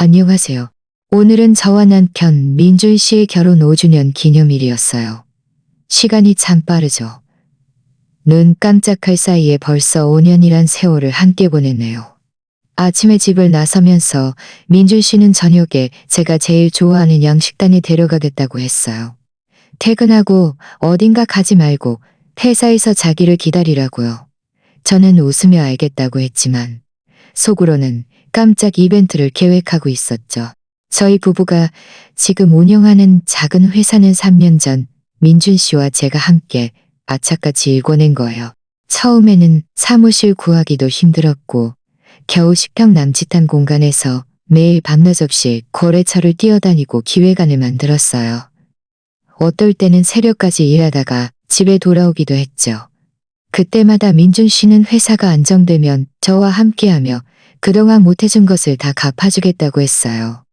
안녕하세요. 오늘은 저와 남편 민준 씨의 결혼 5주년 기념일이었어요. 시간이 참 빠르죠. 눈 깜짝할 사이에 벌써 5년이란 세월을 함께 보냈네요. 아침에 집을 나서면서 민준 씨는 저녁에 제가 제일 좋아하는 양식단에 데려가겠다고 했어요. 퇴근하고 어딘가 가지 말고 회사에서 자기를 기다리라고요. 저는 웃으며 알겠다고 했지만 속으로는 깜짝 이벤트를 계획하고 있었죠. 저희 부부가 지금 운영하는 작은 회사는 3년 전 민준 씨와 제가 함께 아차까지 일궈낸 거예요. 처음에는 사무실 구하기도 힘들었고 겨우 10평 남짓한 공간에서 매일 밤낮 없이 거래처를 뛰어다니고 기획안을 만들었어요. 어떨 때는 새벽까지 일하다가 집에 돌아오기도 했죠. 그때마다 민준 씨는 회사가 안정되면 저와 함께하며 그동안 못해준 것을 다 갚아주겠다고 했어요.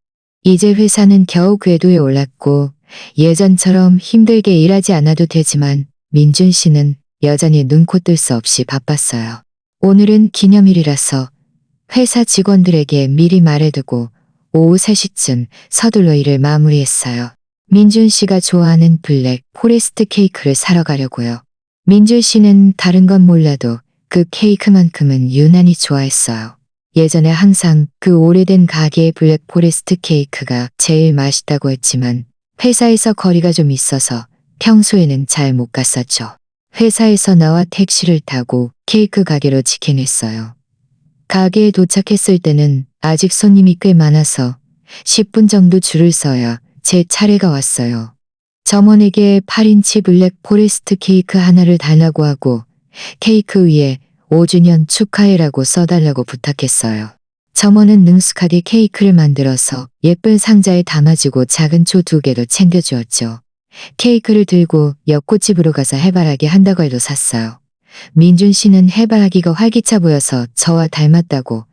이제 회사는 겨우 궤도에 올랐고 예전처럼 힘들게 일하지 않아도 되지만 민준 씨는 여전히 눈코 뜰 수 없이 바빴어요. 오늘은 기념일이라서 회사 직원들에게 미리 말해두고 오후 3시쯤 서둘러 일을 마무리했어요. 민준 씨가 좋아하는 블랙 포레스트 케이크를 사러 가려고요. 민준 씨는 다른 건 몰라도 그 케이크만큼은 유난히 좋아했어요. 예전에 항상 그 오래된 가게의 블랙 포레스트 케이크가 제일 맛있다고 했지만 회사에서 거리가 좀 있어서 평소에는 잘 못 갔었죠. 회사에서 나와 택시를 타고 케이크 가게로 직행했어요. 가게에 도착했을 때는 아직 손님이 꽤 많아서 10분 정도 줄을 서야 제 차례가 왔어요. 점원에게 8인치 블랙 포레스트 케이크 하나를 달라고 하고 케이크 위에 5주년 축하해라고 써달라고 부탁했어요. 점원은 능숙하게 케이크를 만들어서 예쁜 상자에 담아주고 작은 초 2개도 챙겨주었죠. 케이크를 들고 옆 꽃집으로 가서 해바라기 한 다발도 샀어요. 민준 씨는 해바라기가 활기차 보여서 저와 닮았다고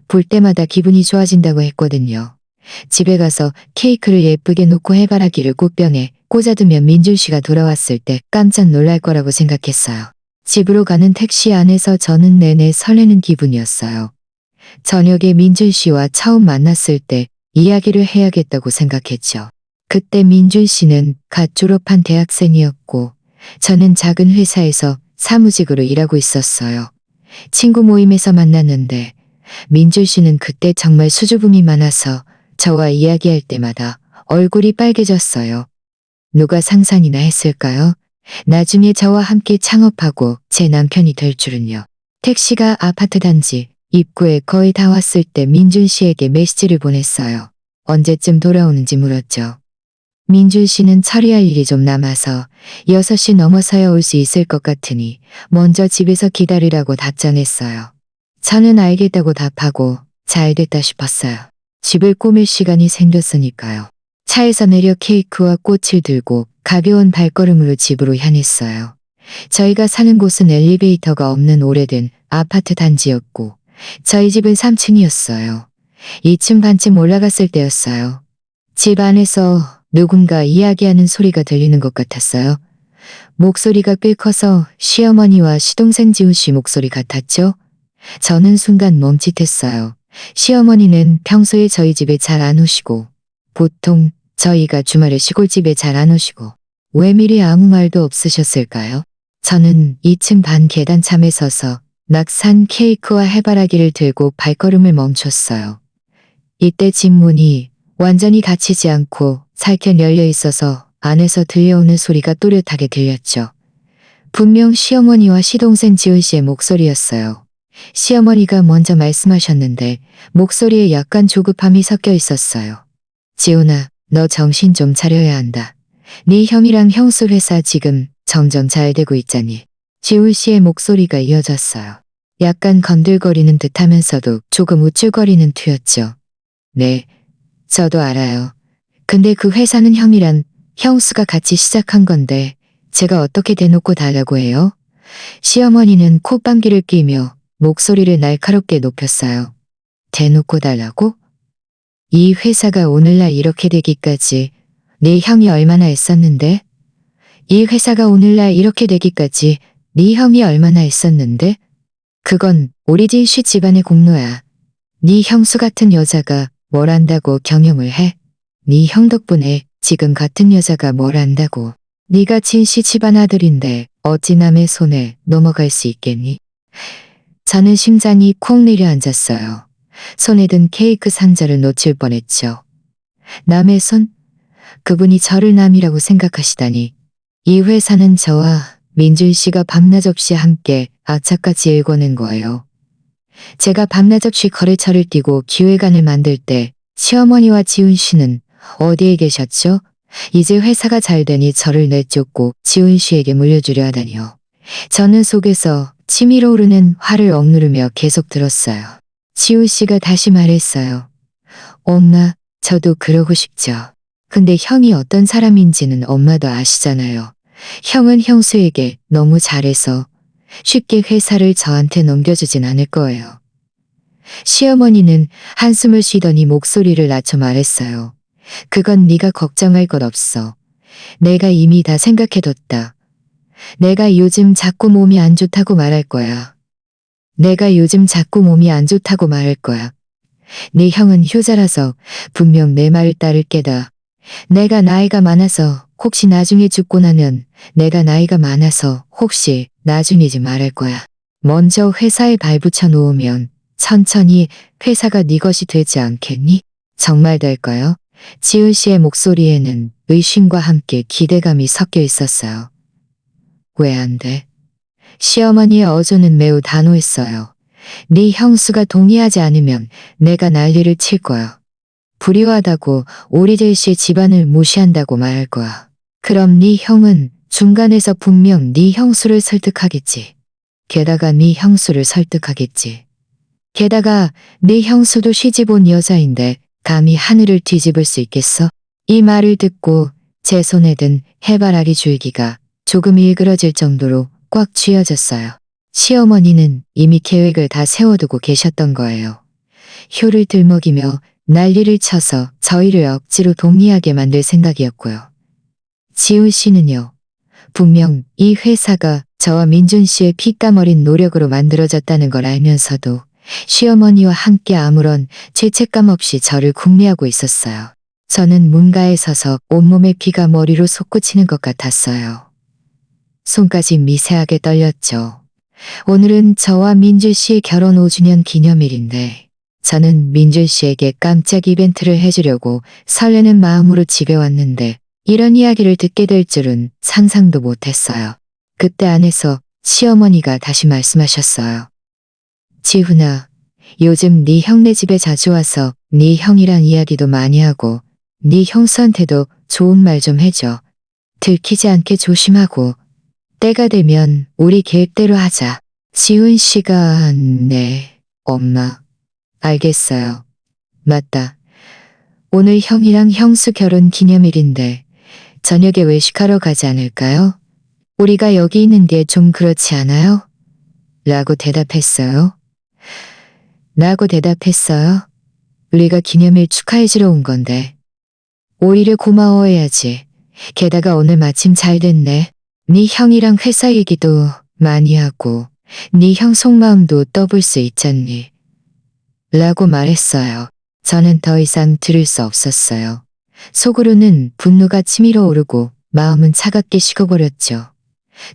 볼 때마다 기분이 좋아진다고 했거든요. 집에 가서 케이크를 예쁘게 놓고 해바라기를 꽃병에 꽂아두면 민준 씨가 돌아왔을 때 깜짝 놀랄 거라고 생각했어요. 집으로 가는 택시 안에서 저는 내내 설레는 기분이었어요. 저녁에 민준 씨와 처음 만났을 때 이야기를 해야겠다고 생각했죠. 그때 민준 씨는 갓 졸업한 대학생이었고 저는 작은 회사에서 사무직으로 일하고 있었어요. 친구 모임에서 만났는데 민준 씨는 그때 정말 수줍음이 많아서 저와 이야기할 때마다 얼굴이 빨개졌어요. 누가 상상이나 했을까요? 나중에 저와 함께 창업하고 제 남편이 될 줄은요. 택시가 아파트 단지 입구에 거의 다 왔을 때 민준 씨에게 메시지를 보냈어요. 언제쯤 돌아오는지 물었죠. 민준 씨는 처리할 일이 좀 남아서 6시 넘어서야 올 수 있을 것 같으니 먼저 집에서 기다리라고 답장했어요. 저는 알겠다고 답하고 잘 됐다 싶었어요. 집을 꾸밀 시간이 생겼으니까요. 차에서 내려 케이크와 꽃을 들고 가벼운 발걸음으로 집으로 향했어요. 저희가 사는 곳은 엘리베이터가 없는 오래된 아파트 단지였고 저희 집은 3층이었어요. 2층 반쯤 올라갔을 때였어요. 집 안에서 누군가 이야기하는 소리가 들리는 것 같았어요. 목소리가 꽤 커서 시어머니와 시동생 지훈 씨 목소리 같았죠? 저는 순간 멈칫했어요. 시어머니는 평소에 저희 집에 잘 안 오시고 보통 저희가 주말에 시골집에 잘 안 오시고 왜 미리 아무 말도 없으셨을까요? 저는 2층 반 계단참에 서서 막 산 케이크와 해바라기를 들고 발걸음을 멈췄어요. 이때 집 문이 완전히 닫히지 않고 살짝 열려 있어서 안에서 들려오는 소리가 또렷하게 들렸죠. 분명 시어머니와 시동생 지훈 씨의 목소리였어요. 시어머니가 먼저 말씀하셨는데 목소리에 약간 조급함이 섞여 있었어요. 지훈아, 너 정신 좀 차려야 한다. 네 형이랑 형수 회사 지금 점점 잘 되고 있잖니. 지훈 씨의 목소리가 이어졌어요. 약간 건들거리는 듯하면서도 조금 우쭐거리는 투였죠. 네, 저도 알아요. 근데 그 회사는 형이랑 형수가 같이 시작한 건데 제가 어떻게 대놓고 달라고 해요? 시어머니는 콧방귀를 뀌며 목소리를 날카롭게 높였어요. 대놓고 달라고? 이 회사가 오늘날 이렇게 되기까지 네 형이 얼마나 애썼는데? 이 회사가 오늘날 이렇게 되기까지 네 형이 얼마나 애썼는데? 그건 우리 진씨 집안의 공로야. 네 형수 같은 여자가 뭘 안다고 경영을 해? 네 형 덕분에 지금 같은 여자가 뭘 안다고. 네가 진씨 집안 아들인데 어찌 남의 손에 넘어갈 수 있겠니? 저는 심장이 콩 내려앉았어요. 손에 든 케이크 상자를 놓칠 뻔했죠. 남의 손? 그분이 저를 남이라고 생각하시다니. 이 회사는 저와 민준 씨가 밤낮 없이 함께 악착같이 일궈낸 거예요. 제가 밤낮 없이 거래처를 뛰고 기획안을 만들 때 시어머니와 지훈 씨는 어디에 계셨죠? 이제 회사가 잘 되니 저를 내쫓고 지훈 씨에게 물려주려 하다니요. 저는 속에서 치밀어 오르는 화를 억누르며 계속 들었어요. 지훈 씨가 다시 말했어요. 엄마, 저도 그러고 싶죠. 근데 형이 어떤 사람인지는 엄마도 아시잖아요. 형은 형수에게 너무 잘해서 쉽게 회사를 저한테 넘겨주진 않을 거예요. 시어머니는 한숨을 쉬더니 목소리를 낮춰 말했어요. 그건 네가 걱정할 것 없어. 내가 이미 다 생각해뒀다. 내가 요즘 자꾸 몸이 안 좋다고 말할 거야. 내가 요즘 자꾸 몸이 안 좋다고 말할 거야. 네 형은 효자라서 분명 내 말을 따를 게다. 내가 나이가 많아서 혹시 나중에 죽고 나면 내가 나이가 많아서 혹시 나중이지 말할 거야. 먼저 회사에 발붙여 놓으면 천천히 회사가 네 것이 되지 않겠니? 정말 될까요? 지훈 씨의 목소리에는 의심과 함께 기대감이 섞여 있었어요. 왜 안 돼? 시어머니의 어조는 매우 단호했어요. 네 형수가 동의하지 않으면 내가 난리를 칠 거야. 불효하다고 오리재일 씨 집안을 무시한다고 말할 거야. 그럼 네 형은 중간에서 분명 네 형수를 설득하겠지. 게다가 네 형수를 설득하겠지. 게다가 네 형수도 시집 온 여자인데 감히 하늘을 뒤집을 수 있겠어? 이 말을 듣고 제 손에 든 해바라기 줄기가 조금 일그러질 정도로 꽉 쥐어졌어요. 시어머니는 이미 계획을 다 세워두고 계셨던 거예요. 효를 들먹이며 난리를 쳐서 저희를 억지로 동의하게 만들 생각이었고요. 지훈 씨는요. 분명 이 회사가 저와 민준 씨의 피땀 어린 노력으로 만들어졌다는 걸 알면서도 시어머니와 함께 아무런 죄책감 없이 저를 궁리하고 있었어요. 저는 문가에 서서 온몸에 피가 머리로 솟구치는 것 같았어요. 손까지 미세하게 떨렸죠. 오늘은 저와 민준 씨의 결혼 5주년 기념일인데 저는 민준 씨에게 깜짝 이벤트를 해주려고 설레는 마음으로 집에 왔는데 이런 이야기를 듣게 될 줄은 상상도 못했어요. 그때 안에서 시어머니가 다시 말씀하셨어요. 지훈아, 요즘 네 형네 집에 자주 와서 네 형이랑 이야기도 많이 하고 네 형수한테도 좋은 말 좀 해줘. 들키지 않게 조심하고 때가 되면 우리 계획대로 하자. 지훈 씨가 네, 엄마. 알겠어요. 맞다. 오늘 형이랑 형수 결혼 기념일인데 저녁에 외식하러 가지 않을까요? 우리가 여기 있는 게 좀 그렇지 않아요? 라고 대답했어요. 우리가 기념일 축하해주러 온 건데. 오히려 고마워해야지. 게다가 오늘 마침 잘 됐네. 네 형이랑 회사 얘기도 많이 하고 네 형 속마음도 떠볼 수 있잖니. 라고 말했어요. 저는 더 이상 들을 수 없었어요. 속으로는 분노가 치밀어 오르고 마음은 차갑게 식어버렸죠.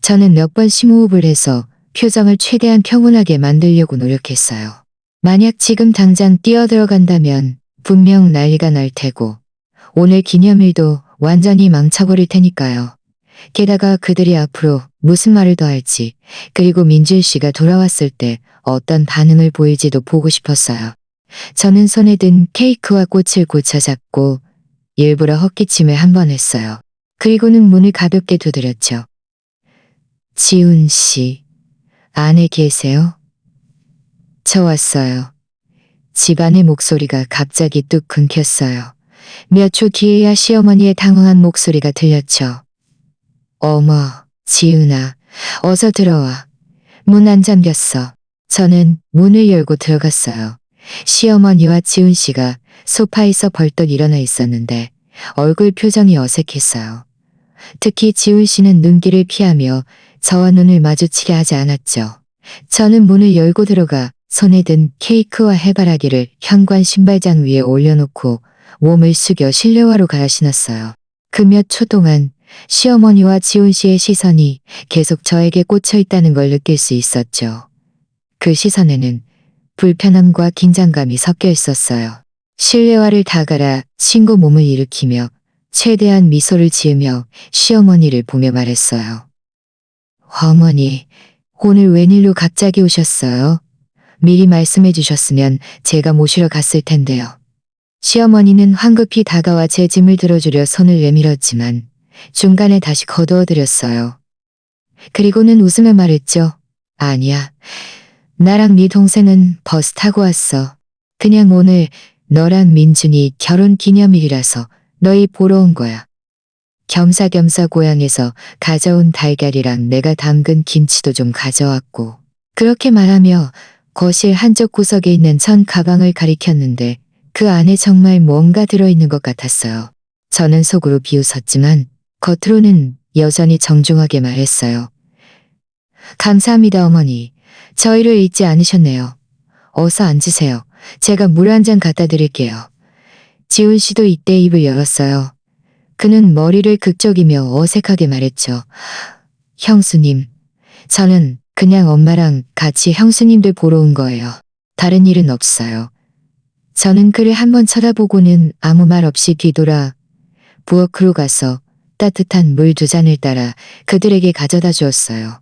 저는 몇 번 심호흡을 해서 표정을 최대한 평온하게 만들려고 노력했어요. 만약 지금 당장 뛰어들어간다면 분명 난리가 날 테고 오늘 기념일도 완전히 망쳐버릴 테니까요. 게다가 그들이 앞으로 무슨 말을 더 할지 그리고 민준 씨가 돌아왔을 때 어떤 반응을 보일지도 보고 싶었어요. 저는 손에 든 케이크와 꽃을 고쳐 잡고 일부러 헛기침을 한 번 했어요. 그리고는 문을 가볍게 두드렸죠. 지훈 씨, 안에 계세요? 저 왔어요. 집안의 목소리가 갑자기 뚝 끊겼어요. 몇 초 뒤에야 시어머니의 당황한 목소리가 들렸죠. 어머, 지훈아, 어서 들어와. 문 안 잠겼어. 저는 문을 열고 들어갔어요. 시어머니와 지훈 씨가 소파에서 벌떡 일어나 있었는데 얼굴 표정이 어색했어요. 특히 지훈 씨는 눈길을 피하며 저와 눈을 마주치게 하지 않았죠. 저는 문을 열고 들어가 손에 든 케이크와 해바라기를 현관 신발장 위에 올려놓고 몸을 숙여 실내화로 갈아 신었어요. 그 몇 초 동안 시어머니와 지훈 씨의 시선이 계속 저에게 꽂혀 있다는 걸 느낄 수 있었죠. 그 시선에는 불편함과 긴장감이 섞여 있었어요. 실내화를 다 갈아 신고 몸을 일으키며 최대한 미소를 지으며 시어머니를 보며 말했어요. 어머니, 오늘 웬일로 갑자기 오셨어요? 미리 말씀해 주셨으면 제가 모시러 갔을 텐데요. 시어머니는 황급히 다가와 제 짐을 들어주려 손을 내밀었지만 중간에 다시 거두어드렸어요. 그리고는 웃으며 말했죠. 아니야. 나랑 네 동생은 버스 타고 왔어. 그냥 오늘 너랑 민준이 결혼 기념일이라서 너희 보러 온 거야. 겸사겸사 고향에서 가져온 달걀이랑 내가 담근 김치도 좀 가져왔고. 그렇게 말하며 거실 한쪽 구석에 있는 천 가방을 가리켰는데 그 안에 정말 뭔가 들어있는 것 같았어요. 저는 속으로 비웃었지만 겉으로는 여전히 정중하게 말했어요. 감사합니다 어머니. 저희를 잊지 않으셨네요. 어서 앉으세요. 제가 물 한 잔 갖다 드릴게요. 지훈 씨도 이때 입을 열었어요. 그는 머리를 극적이며 어색하게 말했죠. 형수님, 저는 그냥 엄마랑 같이 형수님들 보러 온 거예요. 다른 일은 없어요. 저는 그를 한번 쳐다보고는 아무 말 없이 뒤돌아 부엌으로 가서 따뜻한 물 2잔을 따라 그들에게 가져다 주었어요.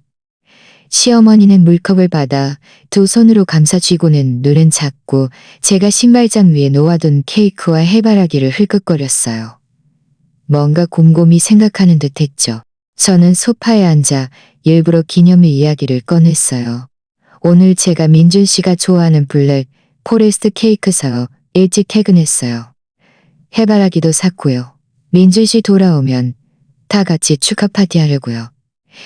시어머니는 물컵을 받아 2 손으로 감싸 쥐고는 눈은 작고 제가 신발장 위에 놓아둔 케이크와 해바라기를 흘끗거렸어요. 뭔가 곰곰이 생각하는 듯 했죠. 저는 소파에 앉아 일부러 기념일 이야기를 꺼냈어요. 오늘 제가 민준 씨가 좋아하는 블랙 포레스트 케이크 사러 일찍 퇴근했어요. 해바라기도 샀고요. 민준 씨 돌아오면 다 같이 축하 파티 하려고요.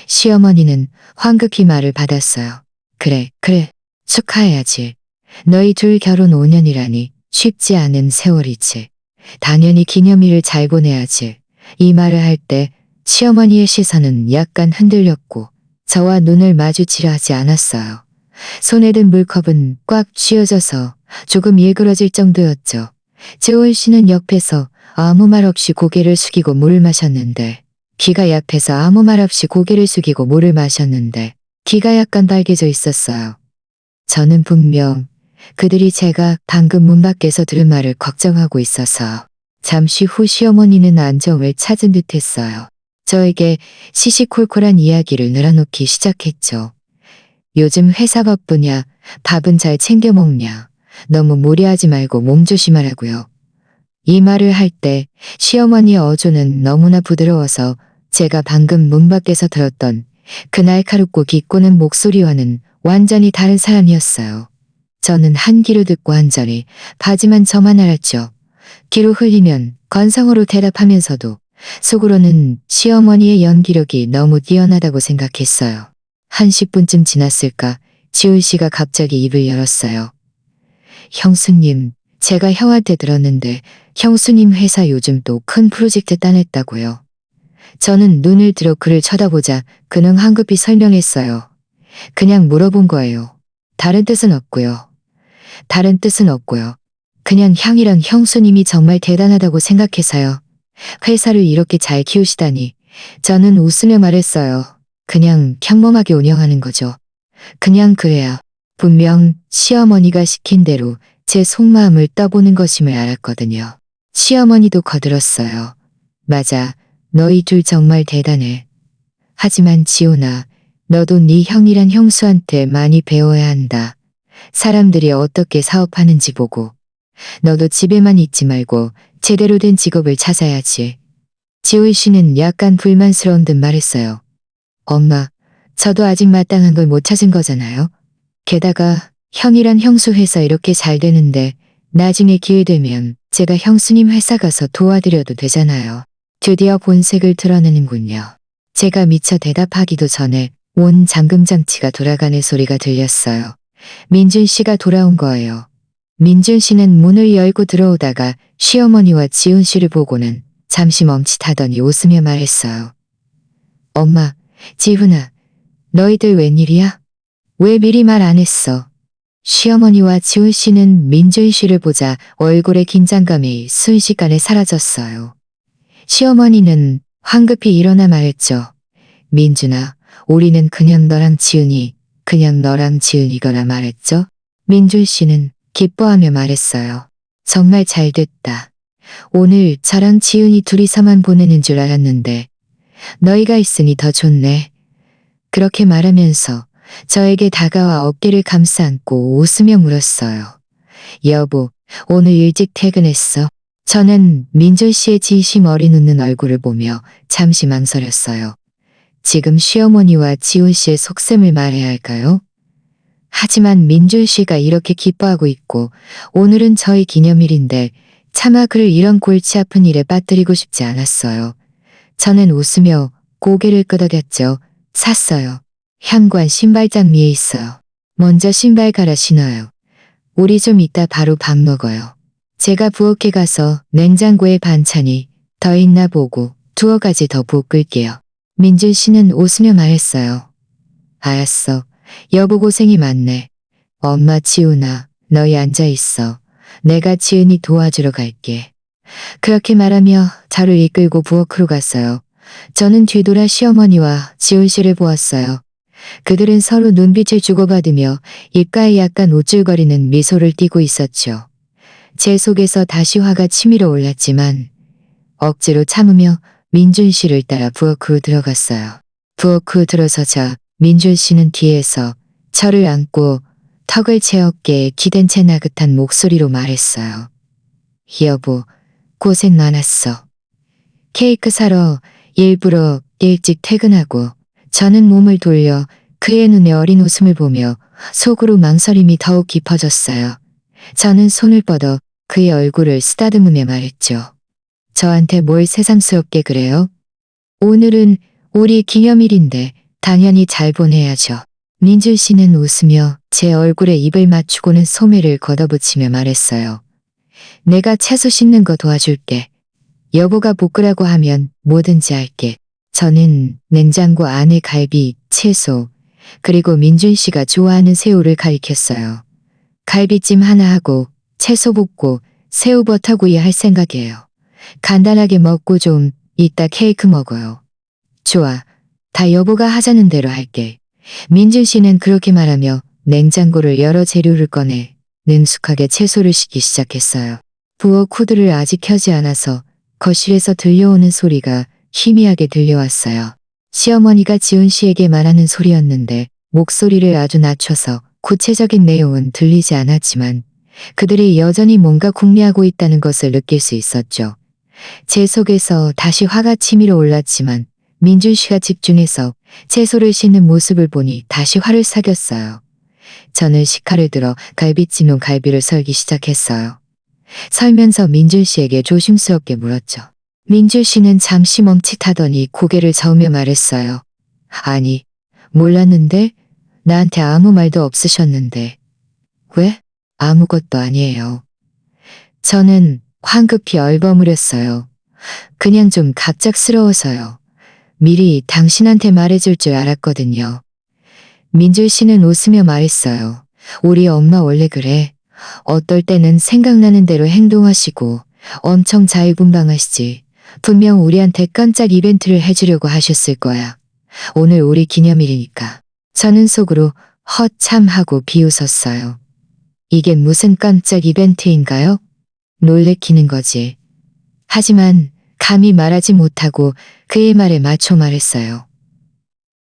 시어머니는 황급히 말을 받았어요. 그래, 축하해야지. 너희 둘 결혼 5년이라니 쉽지 않은 세월이지. 당연히 기념일을 잘 보내야지. 이 말을 할 때 시어머니의 시선은 약간 흔들렸고 저와 눈을 마주치려 하지 않았어요. 손에 든 물컵은 꽉 쥐어져서 조금 일그러질 정도였죠. 지훈 씨는 옆에서 아무 말 없이 고개를 숙이고 물을 마셨는데 귀가 약해서 아무 말 없이 고개를 숙이고 물을 마셨는데 귀가 약간 빨개져 있었어요. 저는 분명 그들이 제가 방금 문 밖에서 들은 말을 걱정하고 있어서 잠시 후 시어머니는 안정을 찾은 듯 했어요. 저에게 시시콜콜한 이야기를 늘어놓기 시작했죠. 요즘 회사 바쁘냐? 밥은 잘 챙겨 먹냐? 너무 무리하지 말고 몸 조심하라고요. 이 말을 할 때 시어머니의 어조는 너무나 부드러워서 제가 방금 문 밖에서 들었던 그 날카롭고 기꼬는 목소리와는 완전히 다른 사람이었어요. 저는 한 귀로 듣고 한 전에 바지만 저만 알았죠. 귀로 흘리면 건성으로 대답하면서도 속으로는 시어머니의 연기력이 너무 뛰어나다고 생각했어요. 한 10분쯤 지났을까 지훈 씨가 갑자기 입을 열었어요. 형수님, 제가 형한테 들었는데 형수님 회사 요즘 또 큰 프로젝트 따냈다고요. 저는 눈을 들어 그를 쳐다보자 그는 황급히 설명했어요. 그냥 물어본 거예요. 다른 뜻은 없고요. 그냥 형이랑 형수님이 정말 대단하다고 생각해서요. 회사를 이렇게 잘 키우시다니. 저는 웃으며 말했어요. 그냥 평범하게 운영하는 거죠. 그냥 그래야. 분명 시어머니가 시킨 대로 제 속마음을 떠보는 것임을 알았거든요. 시어머니도 거들었어요. 맞아. 너희 둘 정말 대단해. 하지만 지훈아, 너도 네 형이란 형수한테 많이 배워야 한다. 사람들이 어떻게 사업하는지 보고. 너도 집에만 있지 말고 제대로 된 직업을 찾아야지. 지훈 씨는 약간 불만스러운 듯 말했어요. 엄마, 저도 아직 마땅한 걸 못 찾은 거잖아요. 게다가 형이란 형수 회사 이렇게 잘 되는데 나중에 기회 되면 제가 형수님 회사 가서 도와드려도 되잖아요. 드디어 본색을 드러내는군요. 제가 미처 대답하기도 전에 온 잠금장치가 돌아가는 소리가 들렸어요. 민준 씨가 돌아온 거예요. 민준 씨는 문을 열고 들어오다가 시어머니와 지훈 씨를 보고는 잠시 멈칫하더니 웃으며 말했어요. 엄마, 지훈아, 너희들 웬일이야? 왜 미리 말 안 했어? 시어머니와 지훈 씨는 민준 씨를 보자 얼굴의 긴장감이 순식간에 사라졌어요. 시어머니는 황급히 일어나 말했죠. 민준아, 우리는 그냥 너랑 지은이거나 말했죠? 민준 씨는 기뻐하며 말했어요. 정말 잘 됐다. 오늘 저랑 지은이 둘이서만 보내는 줄 알았는데 너희가 있으니 더 좋네. 그렇게 말하면서 저에게 다가와 어깨를 감싸 안고 웃으며 물었어요. 여보, 오늘 일찍 퇴근했어? 저는 민준 씨의 진심 어린 웃는 얼굴을 보며 잠시 망설였어요. 지금 시어머니와 지훈 씨의 속셈을 말해야 할까요? 하지만 민준 씨가 이렇게 기뻐하고 있고 오늘은 저희 기념일인데 차마 그를 이런 골치 아픈 일에 빠뜨리고 싶지 않았어요. 저는 웃으며 고개를 끄덕였죠. 샀어요. 현관 신발장 위에 있어요. 먼저 신발 갈아 신어요. 우리 좀 이따 바로 밥 먹어요. 제가 부엌에 가서 냉장고에 반찬이 더 있나 보고 두어 가지 더 볶을게요. 민준 씨는 웃으며 말했어요. 알았어. 여보 고생이 많네. 엄마 지훈아, 너희 앉아 있어. 내가 지은이 도와주러 갈게. 그렇게 말하며 저를 이끌고 부엌으로 갔어요. 저는 뒤돌아 시어머니와 지훈 씨를 보았어요. 그들은 서로 눈빛을 주고받으며 입가에 약간 우쭐거리는 미소를 띠고 있었죠. 제 속에서 다시 화가 치밀어 올랐지만 억지로 참으며 민준 씨를 따라 부엌으로 들어갔어요. 부엌으로 들어서자 민준 씨는 뒤에서 저를 안고 턱을 제 어깨에 기댄 채 나긋한 목소리로 말했어요. 여보, 고생 많았어. 케이크 사러 일부러 일찍 퇴근하고 저는 몸을 돌려 그의 눈에 어린 웃음을 보며 속으로 망설임이 더욱 깊어졌어요. 저는 손을 뻗어 그의 얼굴을 쓰다듬으며 말했죠. 저한테 뭘 새삼스럽게 그래요? 오늘은 우리 기념일인데 당연히 잘 보내야죠. 민준 씨는 웃으며 제 얼굴에 입을 맞추고는 소매를 걷어붙이며 말했어요. 내가 채소 씻는 거 도와줄게. 여보가 볶으라고 하면 뭐든지 할게. 저는 냉장고 안에 갈비, 채소, 그리고 민준 씨가 좋아하는 새우를 가리켰어요. 갈비찜 하나 하고 채소 볶고 새우버터구이 할 생각이에요. 간단하게 먹고 좀 이따 케이크 먹어요. 좋아. 다 여보가 하자는 대로 할게. 민준 씨는 그렇게 말하며 냉장고를 열어 재료를 꺼내 능숙하게 채소를 씻기 시작했어요. 부엌 후드를 아직 켜지 않아서 거실에서 들려오는 소리가 희미하게 들려왔어요. 시어머니가 지훈 씨에게 말하는 소리였는데 목소리를 아주 낮춰서 구체적인 내용은 들리지 않았지만 그들이 여전히 뭔가 궁리하고 있다는 것을 느낄 수 있었죠. 제 속에서 다시 화가 치밀어 올랐지만 민준 씨가 집중해서 채소를 씻는 모습을 보니 다시 화를 사겼어요. 저는 식칼을 들어 갈비찜용 갈비를 썰기 시작했어요. 썰면서 민준 씨에게 조심스럽게 물었죠. 민준 씨는 잠시 멈칫하더니 고개를 저으며 말했어요. 아니, 몰랐는데? 나한테 아무 말도 없으셨는데. 왜? 아무것도 아니에요. 저는 황급히 얼버무렸어요. 그냥 좀 갑작스러워서요. 미리 당신한테 말해줄 줄 알았거든요. 민준 씨는 웃으며 말했어요. 우리 엄마 원래 그래. 어떨 때는 생각나는 대로 행동하시고 엄청 자유분방하시지. 분명 우리한테 깜짝 이벤트를 해주려고 하셨을 거야. 오늘 우리 기념일이니까. 저는 속으로 허참하고 비웃었어요. 이게 무슨 깜짝 이벤트인가요? 놀래키는 거지. 하지만 감히 말하지 못하고 그의 말에 맞춰 말했어요.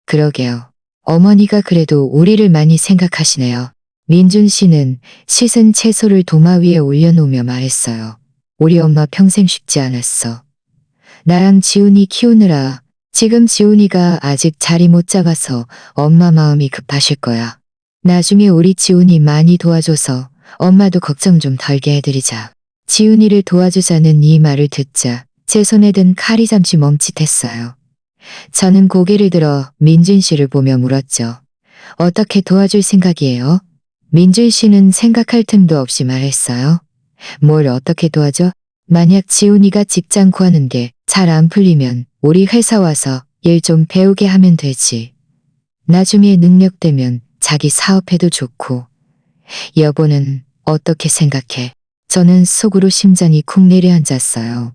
그러게요. 어머니가 그래도 우리를 많이 생각하시네요. 민준 씨는 씻은 채소를 도마 위에 올려놓으며 말했어요. 우리 엄마 평생 쉽지 않았어. 나랑 지훈이 키우느라 지금 지훈이가 아직 자리 못 잡아서 엄마 마음이 급하실 거야. 나중에 우리 지훈이 많이 도와줘서 엄마도 걱정 좀 덜게 해드리자. 지훈이를 도와주자는 이 말을 듣자 제 손에 든 칼이 잠시 멈칫했어요. 저는 고개를 들어 민준 씨를 보며 물었죠. 어떻게 도와줄 생각이에요? 민준 씨는 생각할 틈도 없이 말했어요. 뭘 어떻게 도와줘? 만약 지훈이가 직장 구하는 게 잘 안 풀리면 우리 회사 와서 일 좀 배우게 하면 되지. 나중에 능력되면 자기 사업해도 좋고. 여보는 어떻게 생각해? 저는 속으로 심장이 쿵 내려앉았어요.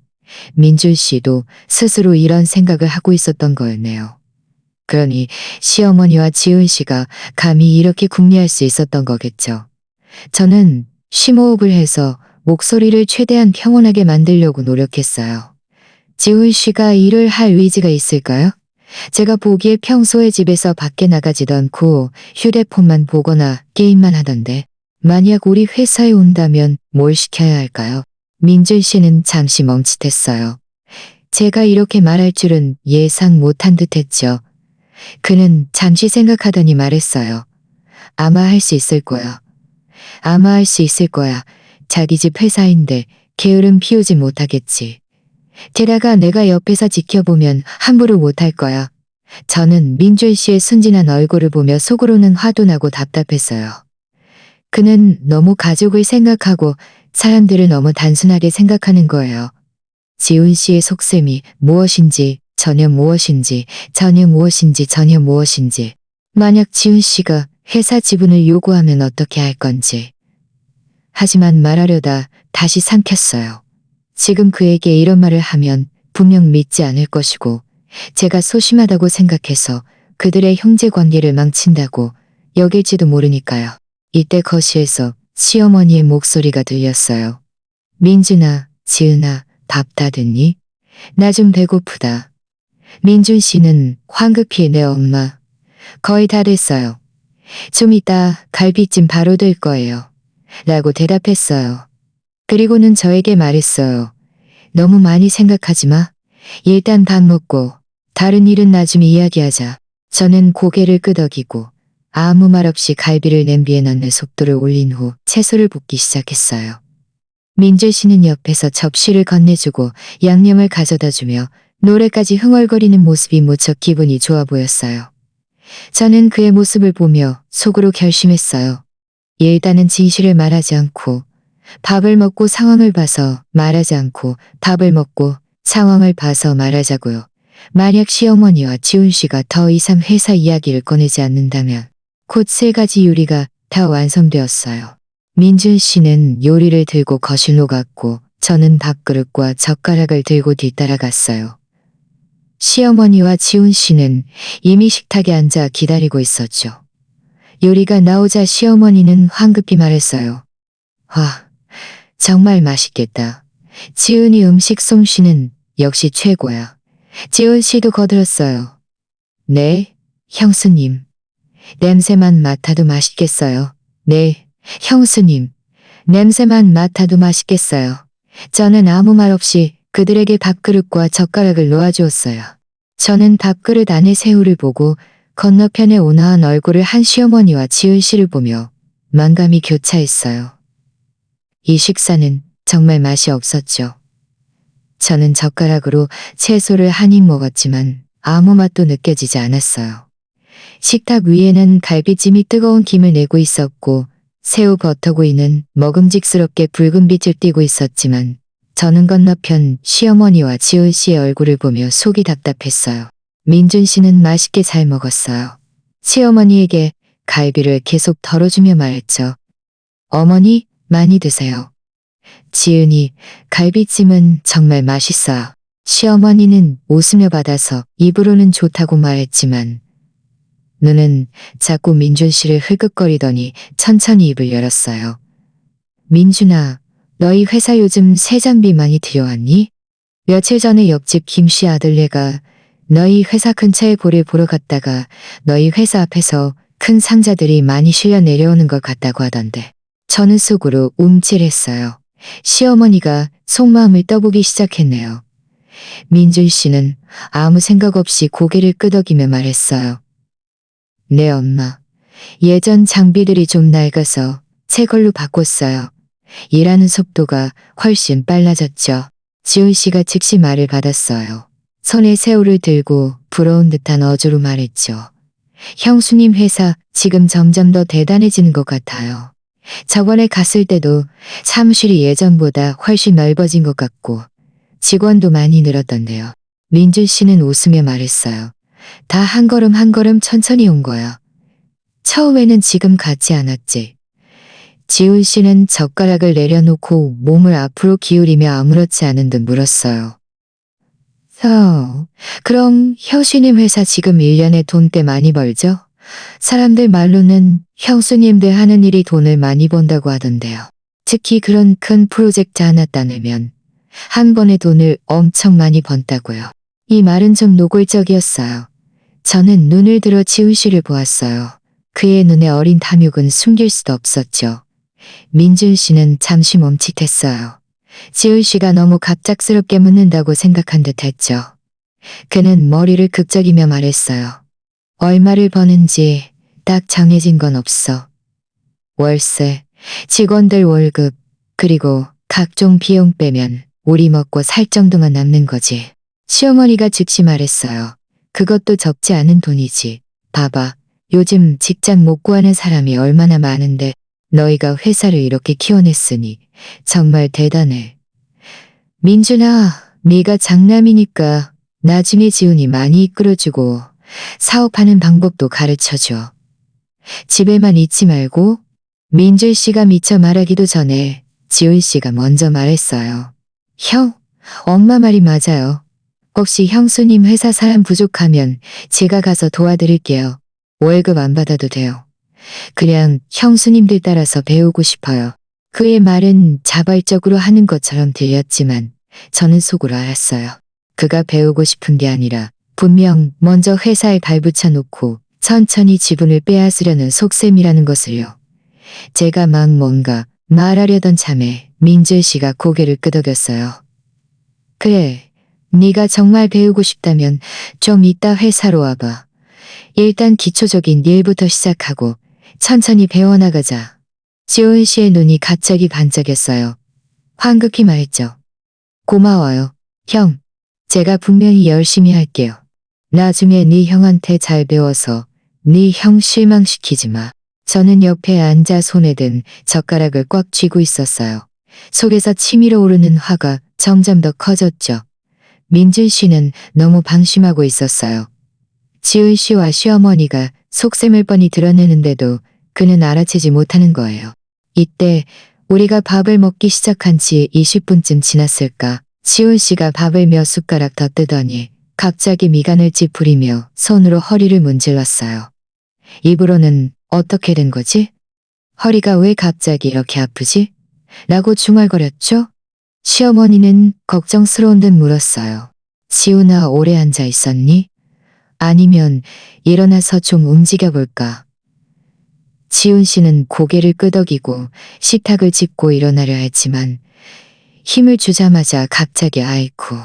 민준 씨도 스스로 이런 생각을 하고 있었던 거였네요. 그러니 시어머니와 지은 씨가 감히 이렇게 궁리할 수 있었던 거겠죠. 저는 심호흡을 해서 목소리를 최대한 평온하게 만들려고 노력했어요. 지훈 씨가 일을 할 의지가 있을까요? 제가 보기에 평소에 집에서 밖에 나가지도 않고 휴대폰만 보거나 게임만 하던데 만약 우리 회사에 온다면 뭘 시켜야 할까요? 민준 씨는 잠시 멈칫했어요. 제가 이렇게 말할 줄은 예상 못한 듯 했죠. 그는 잠시 생각하더니 말했어요. 아마 할 수 있을 거야. 아마 할 수 있을 거야. 자기 집 회사인데 게으름 피우지 못하겠지. 게다가 내가 옆에서 지켜보면 함부로 못할 거야. 저는 민준 씨의 순진한 얼굴을 보며 속으로는 화도 나고 답답했어요. 그는 너무 가족을 생각하고 사람들을 너무 단순하게 생각하는 거예요. 지훈 씨의 속셈이 무엇인지 전혀 무엇인지 전혀 무엇인지 전혀 무엇인지 만약 지훈 씨가 회사 지분을 요구하면 어떻게 할 건지. 하지만 말하려다 다시 삼켰어요. 지금 그에게 이런 말을 하면 분명 믿지 않을 것이고 제가 소심하다고 생각해서 그들의 형제 관계를 망친다고 여길지도 모르니까요. 이때 거실에서 시어머니의 목소리가 들렸어요. 민준아, 지은아, 밥 다 됐니? 나 좀 배고프다. 민준 씨는 황급히 내 엄마. 거의 다 됐어요. 좀 이따 갈비찜 바로 될 거예요. 라고 대답했어요. 그리고는 저에게 말했어요. 너무 많이 생각하지 마. 일단 밥 먹고 다른 일은 나중에 이야기하자. 저는 고개를 끄덕이고 아무 말 없이 갈비를 냄비에 넣는 속도를 올린 후 채소를 볶기 시작했어요. 민준 씨는 옆에서 접시를 건네주고 양념을 가져다 주며 노래까지 흥얼거리는 모습이 무척 기분이 좋아 보였어요. 저는 그의 모습을 보며 속으로 결심했어요. 일단은 진실을 말하지 않고 밥을 먹고 상황을 봐서 말하지 않고 밥을 먹고 상황을 봐서 말하자고요. 만약 시어머니와 지훈 씨가 더 이상 회사 이야기를 꺼내지 않는다면 곧 3가지 요리가 다 완성되었어요. 민준 씨는 요리를 들고 거실로 갔고 저는 밥그릇과 젓가락을 들고 뒤따라갔어요. 시어머니와 지훈 씨는 이미 식탁에 앉아 기다리고 있었죠. 요리가 나오자 시어머니는 황급히 말했어요. 와, 정말 맛있겠다. 지훈이 음식 솜씨는 역시 최고야. 지훈 씨도 거들었어요. 네, 형수님. 냄새만 맡아도 맛있겠어요. 네, 형수님. 냄새만 맡아도 맛있겠어요. 저는 아무 말 없이 그들에게 밥그릇과 젓가락을 놓아주었어요. 저는 밥그릇 안에 새우를 보고 건너편에 온화한 얼굴을 한 시어머니와 지은 씨를 보며 만감이 교차했어요. 이 식사는 정말 맛이 없었죠. 저는 젓가락으로 채소를 한 입 먹었지만 아무 맛도 느껴지지 않았어요. 식탁 위에는 갈비찜이 뜨거운 김을 내고 있었고 새우 버터구이는 먹음직스럽게 붉은 빛을 띠고 있었지만 저는 건너편 시어머니와 지은 씨의 얼굴을 보며 속이 답답했어요. 민준 씨는 맛있게 잘 먹었어요. 시어머니에게 갈비를 계속 덜어주며 말했죠. 어머니, 많이 드세요. 지은이, 갈비찜은 정말 맛있어요. 시어머니는 웃으며 받아서 입으로는 좋다고 말했지만 눈은 자꾸 민준 씨를 흘끗거리더니 천천히 입을 열었어요. 민준아, 너희 회사 요즘 새 장비 많이 들여왔니? 며칠 전에 옆집 김씨 아들네가 너희 회사 근처에 볼을 보러 갔다가 너희 회사 앞에서 큰 상자들이 많이 실려 내려오는 것 같다고 하던데. 저는 속으로 움찔했어요. 시어머니가 속마음을 떠보기 시작했네요. 민준 씨는 아무 생각 없이 고개를 끄덕이며 말했어요. 네 엄마. 예전 장비들이 좀 낡아서 새 걸로 바꿨어요. 일하는 속도가 훨씬 빨라졌죠. 지훈 씨가 즉시 말을 받았어요. 손에 새우를 들고 부러운 듯한 어조로 말했죠. 형수님 회사 지금 점점 더 대단해지는 것 같아요. 저번에 갔을 때도 사무실이 예전보다 훨씬 넓어진 것 같고 직원도 많이 늘었던데요. 민준 씨는 웃으며 말했어요. 다 한 걸음 한 걸음 천천히 온 거야. 처음에는 지금 같지 않았지. 지훈 씨는 젓가락을 내려놓고 몸을 앞으로 기울이며 아무렇지 않은 듯 물었어요. 그럼 형수님 회사 지금 1년에 돈 꽤 많이 벌죠? 사람들 말로는 형수님들 하는 일이 돈을 많이 번다고 하던데요. 특히 그런 큰 프로젝트 하나 따내면 한 번에 돈을 엄청 많이 번다고요. 이 말은 좀 노골적이었어요. 저는 눈을 들어 지훈 씨를 보았어요. 그의 눈에 어린 탐욕은 숨길 수도 없었죠. 민준 씨는 잠시 멈칫했어요. 지훈 씨가 너무 갑작스럽게 묻는다고 생각한 듯 했죠. 그는 머리를 극적이며 말했어요. 얼마를 버는지 딱 정해진 건 없어. 월세, 직원들 월급, 그리고 각종 비용 빼면 우리 먹고 살 정도만 남는 거지. 시어머니가 즉시 말했어요. 그것도 적지 않은 돈이지. 봐봐. 요즘 직장 못 구하는 사람이 얼마나 많은데 너희가 회사를 이렇게 키워냈으니 정말 대단해. 민준아, 네가 장남이니까 나중에 지훈이 많이 이끌어주고 사업하는 방법도 가르쳐줘. 집에만 있지 말고. 민준 씨가 미처 말하기도 전에 지훈 씨가 먼저 말했어요. 형, 엄마 말이 맞아요. 혹시 형수님 회사 사람 부족하면 제가 가서 도와드릴게요. 월급 안 받아도 돼요. 그냥 형수님들 따라서 배우고 싶어요. 그의 말은 자발적으로 하는 것처럼 들렸지만 저는 속으로 알았어요. 그가 배우고 싶은 게 아니라 분명 먼저 회사에 발붙여 놓고 천천히 지분을 빼앗으려는 속셈이라는 것을요. 제가 막 뭔가 말하려던 참에 민준 씨가 고개를 끄덕였어요. 그래, 네가 정말 배우고 싶다면 좀 이따 회사로 와봐. 일단 기초적인 일부터 시작하고 천천히 배워나가자. 지훈 씨의 눈이 갑자기 반짝였어요. 황급히 말했죠. 고마워요, 형. 제가 분명히 열심히 할게요. 나중에 네 형한테 잘 배워서 네 형 실망시키지 마. 저는 옆에 앉아 손에 든 젓가락을 꽉 쥐고 있었어요. 속에서 치밀어 오르는 화가 점점 더 커졌죠. 민준 씨는 너무 방심하고 있었어요. 지훈 씨와 시어머니가 속셈을 뻔히 드러내는데도 그는 알아채지 못하는 거예요. 이때 우리가 밥을 먹기 시작한 지 20분쯤 지났을까. 지훈 씨가 밥을 몇 숟가락 더 뜨더니 갑자기 미간을 찌푸리며 손으로 허리를 문질렀어요. 입으로는 어떻게 된 거지? 허리가 왜 갑자기 이렇게 아프지? 라고 중얼거렸죠? 시어머니는 걱정스러운 듯 물었어요. 지훈아, 오래 앉아 있었니? 아니면 일어나서 좀 움직여볼까? 지훈 씨는 고개를 끄덕이고 식탁을 짚고 일어나려 했지만 힘을 주자마자 갑자기 아이쿠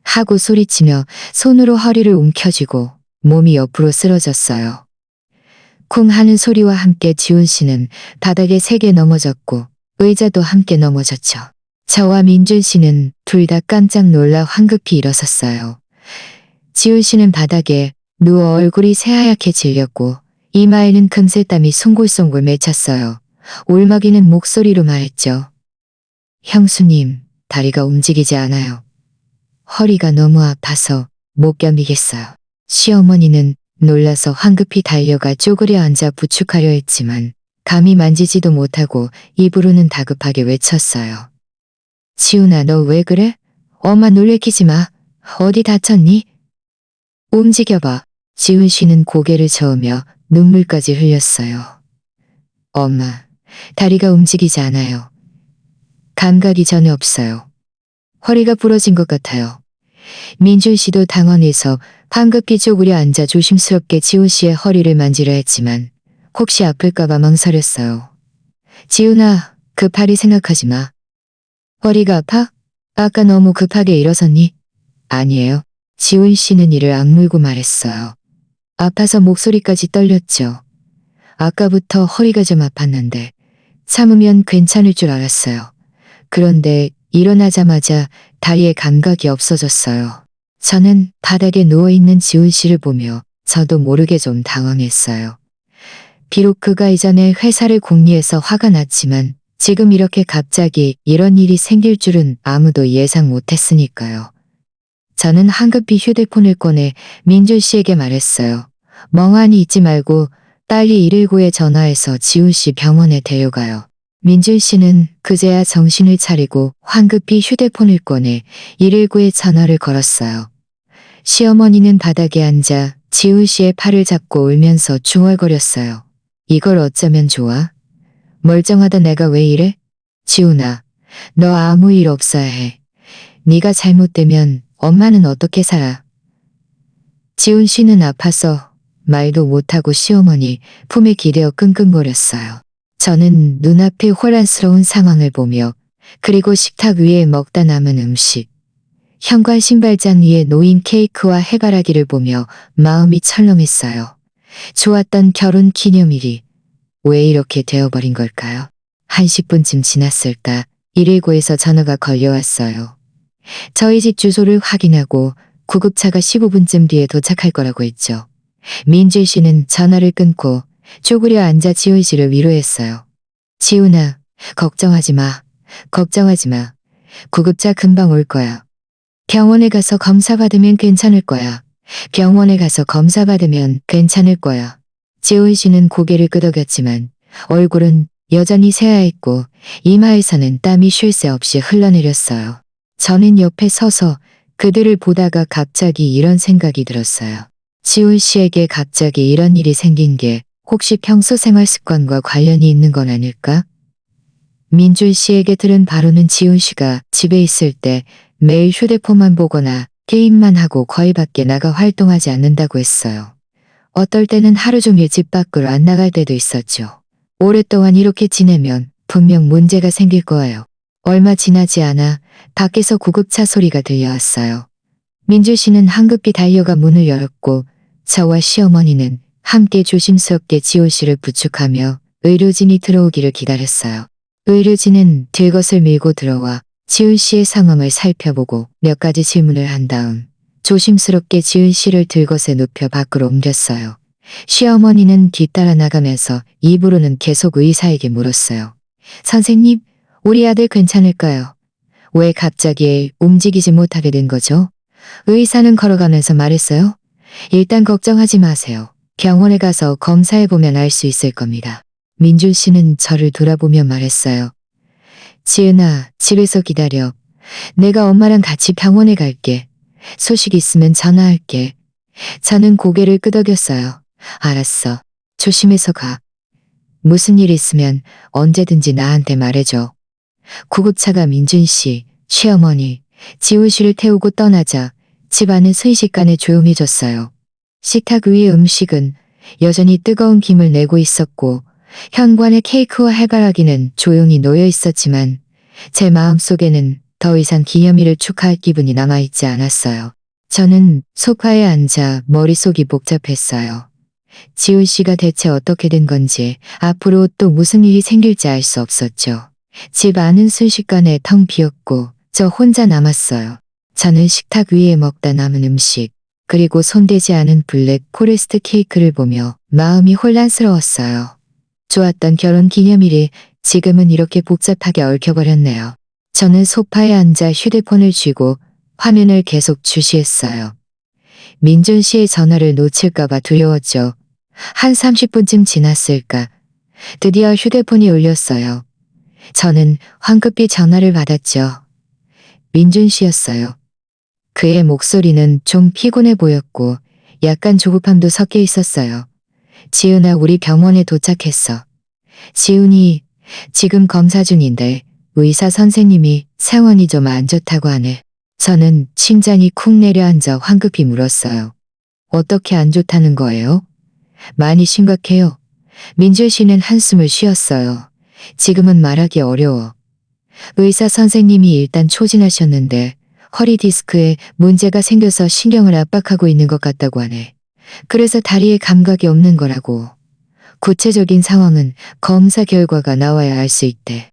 하고 소리치며 손으로 허리를 움켜쥐고 몸이 옆으로 쓰러졌어요. 쿵 하는 소리와 함께 지훈 씨는 바닥에 세게 넘어졌고 의자도 함께 넘어졌죠. 저와 민준 씨는 둘 다 깜짝 놀라 황급히 일어섰어요. 지훈 씨는 바닥에 누워 얼굴이 새하얗게 질렸고 이마에는 금세 땀이 송골송골 맺혔어요. 울먹이는 목소리로 말했죠. 형수님, 다리가 움직이지 않아요. 허리가 너무 아파서 못 견디겠어요. 시어머니는 놀라서 황급히 달려가 쪼그려 앉아 부축하려 했지만 감히 만지지도 못하고 입으로는 다급하게 외쳤어요. 지훈아, 너 왜 그래? 엄마 놀래키지 마. 어디 다쳤니? 움직여봐. 지훈 씨는 고개를 저으며 눈물까지 흘렸어요. 엄마, 다리가 움직이지 않아요. 감각이 전혀 없어요. 허리가 부러진 것 같아요. 민준 씨도 당황해서 황급히 쪼그려 앉아 조심스럽게 지훈 씨의 허리를 만지려 했지만 혹시 아플까봐 망설였어요. 지훈아, 급하리 생각하지 마. 허리가 아파? 아까 너무 급하게 일어섰니? 아니에요. 지훈 씨는 이를 악물고 말했어요. 아파서 목소리까지 떨렸죠. 아까부터 허리가 좀 아팠는데 참으면 괜찮을 줄 알았어요. 그런데 일어나자마자 다리에 감각이 없어졌어요. 저는 바닥에 누워있는 지훈 씨를 보며 저도 모르게 좀 당황했어요. 비록 그가 이전에 회사를 공리해서 화가 났지만 지금 이렇게 갑자기 이런 일이 생길 줄은 아무도 예상 못했으니까요. 저는 황급히 휴대폰을 꺼내 민준 씨에게 말했어요. 멍하니 있지 말고 빨리 119에 전화해서 지훈 씨 병원에 데려가요. 민준 씨는 그제야 정신을 차리고 황급히 휴대폰을 꺼내 119에 전화를 걸었어요. 시어머니는 바닥에 앉아 지훈 씨의 팔을 잡고 울면서 중얼거렸어요. 이걸 어쩌면 좋아? 멀쩡하다 내가 왜 이래? 지훈아, 너 아무 일 없어야 해. 네가 잘못되면 엄마는 어떻게 살아? 지훈 씨는 아파서 말도 못하고 시어머니 품에 기대어 끙끙거렸어요. 저는 눈앞의 혼란스러운 상황을 보며 그리고 식탁 위에 먹다 남은 음식, 현관 신발장 위에 놓인 케이크와 해바라기를 보며 마음이 철렁했어요. 좋았던 결혼 기념일이 왜 이렇게 되어버린 걸까요? 1시분쯤 지났을까 119에서 전화가 걸려왔어요. 저희 집 주소를 확인하고 구급차가 15분쯤 뒤에 도착할 거라고 했죠. 민준 씨는 전화를 끊고 쪼그려 앉아 지훈 씨를 위로했어요. 지훈아, 걱정하지 마. 걱정하지 마. 구급차 금방 올 거야. 병원에 가서 검사 받으면 괜찮을 거야. 병원에 가서 검사 받으면 괜찮을 거야. 지훈 씨는 고개를 끄덕였지만 얼굴은 여전히 새하얗고 이마에서는 땀이 쉴 새 없이 흘러내렸어요. 저는 옆에 서서 그들을 보다가 갑자기 이런 생각이 들었어요. 지훈 씨에게 갑자기 이런 일이 생긴 게 혹시 평소 생활 습관과 관련이 있는 건 아닐까? 민준 씨에게 들은 바로는 지훈 씨가 집에 있을 때 매일 휴대폰만 보거나 게임만 하고 거의 밖에 나가 활동하지 않는다고 했어요. 어떨 때는 하루 종일 집 밖으로 안 나갈 때도 있었죠. 오랫동안 이렇게 지내면 분명 문제가 생길 거예요. 얼마 지나지 않아 밖에서 구급차 소리가 들려왔어요. 민주 씨는 황급히 달려가 문을 열었고 저와 시어머니는 함께 조심스럽게 지호 씨를 부축하며 의료진이 들어오기를 기다렸어요. 의료진은 들것을 밀고 들어와 지훈 씨의 상황을 살펴보고 몇 가지 질문을 한 다음 조심스럽게 지훈 씨를 들것에 눕혀 밖으로 옮겼어요. 시어머니는 뒤따라 나가면서 입으로는 계속 의사에게 물었어요. 선생님, 우리 아들 괜찮을까요? 왜 갑자기 움직이지 못하게 된 거죠? 의사는 걸어가면서 말했어요. 일단 걱정하지 마세요. 병원에 가서 검사해보면 알 수 있을 겁니다. 민준 씨는 저를 돌아보며 말했어요. 지은아, 집에서 기다려. 내가 엄마랑 같이 병원에 갈게. 소식 있으면 전화할게. 저는 고개를 끄덕였어요. 알았어. 조심해서 가. 무슨 일 있으면 언제든지 나한테 말해줘. 구급차가 민준 씨, 시어머니, 지훈 씨를 태우고 떠나자 집안은 순식간에 조용해졌어요. 식탁 위의 음식은 여전히 뜨거운 김을 내고 있었고 현관의 케이크와 해바라기는 조용히 놓여 있었지만 제 마음속에는 더 이상 기념일을 축하할 기분이 남아있지 않았어요. 저는 소파에 앉아 머릿속이 복잡했어요. 지훈 씨가 대체 어떻게 된 건지 앞으로 또 무슨 일이 생길지 알 수 없었죠. 집 안은 순식간에 텅 비었고 저 혼자 남았어요. 저는 식탁 위에 먹다 남은 음식 그리고 손대지 않은 블랙 포레스트 케이크를 보며 마음이 혼란스러웠어요. 좋았던 결혼 기념일이 지금은 이렇게 복잡하게 얽혀버렸네요. 저는 소파에 앉아 휴대폰을 쥐고 화면을 계속 주시했어요. 민준 씨의 전화를 놓칠까봐 두려웠죠. 한 30분쯤 지났을까. 드디어 휴대폰이 울렸어요. 저는 황급히 전화를 받았죠. 민준 씨였어요. 그의 목소리는 좀 피곤해 보였고 약간 조급함도 섞여 있었어요. 지은아, 우리 병원에 도착했어. 지훈이 지금 검사 중인데 의사 선생님이 상황이 좀 안 좋다고 하네. 저는 심장이 쿵 내려앉아 황급히 물었어요. 어떻게 안 좋다는 거예요? 많이 심각해요. 민준 씨는 한숨을 쉬었어요. 지금은 말하기 어려워. 의사 선생님이 일단 초진하셨는데 허리 디스크에 문제가 생겨서 신경을 압박하고 있는 것 같다고 하네. 그래서 다리에 감각이 없는 거라고. 구체적인 상황은 검사 결과가 나와야 알 수 있대.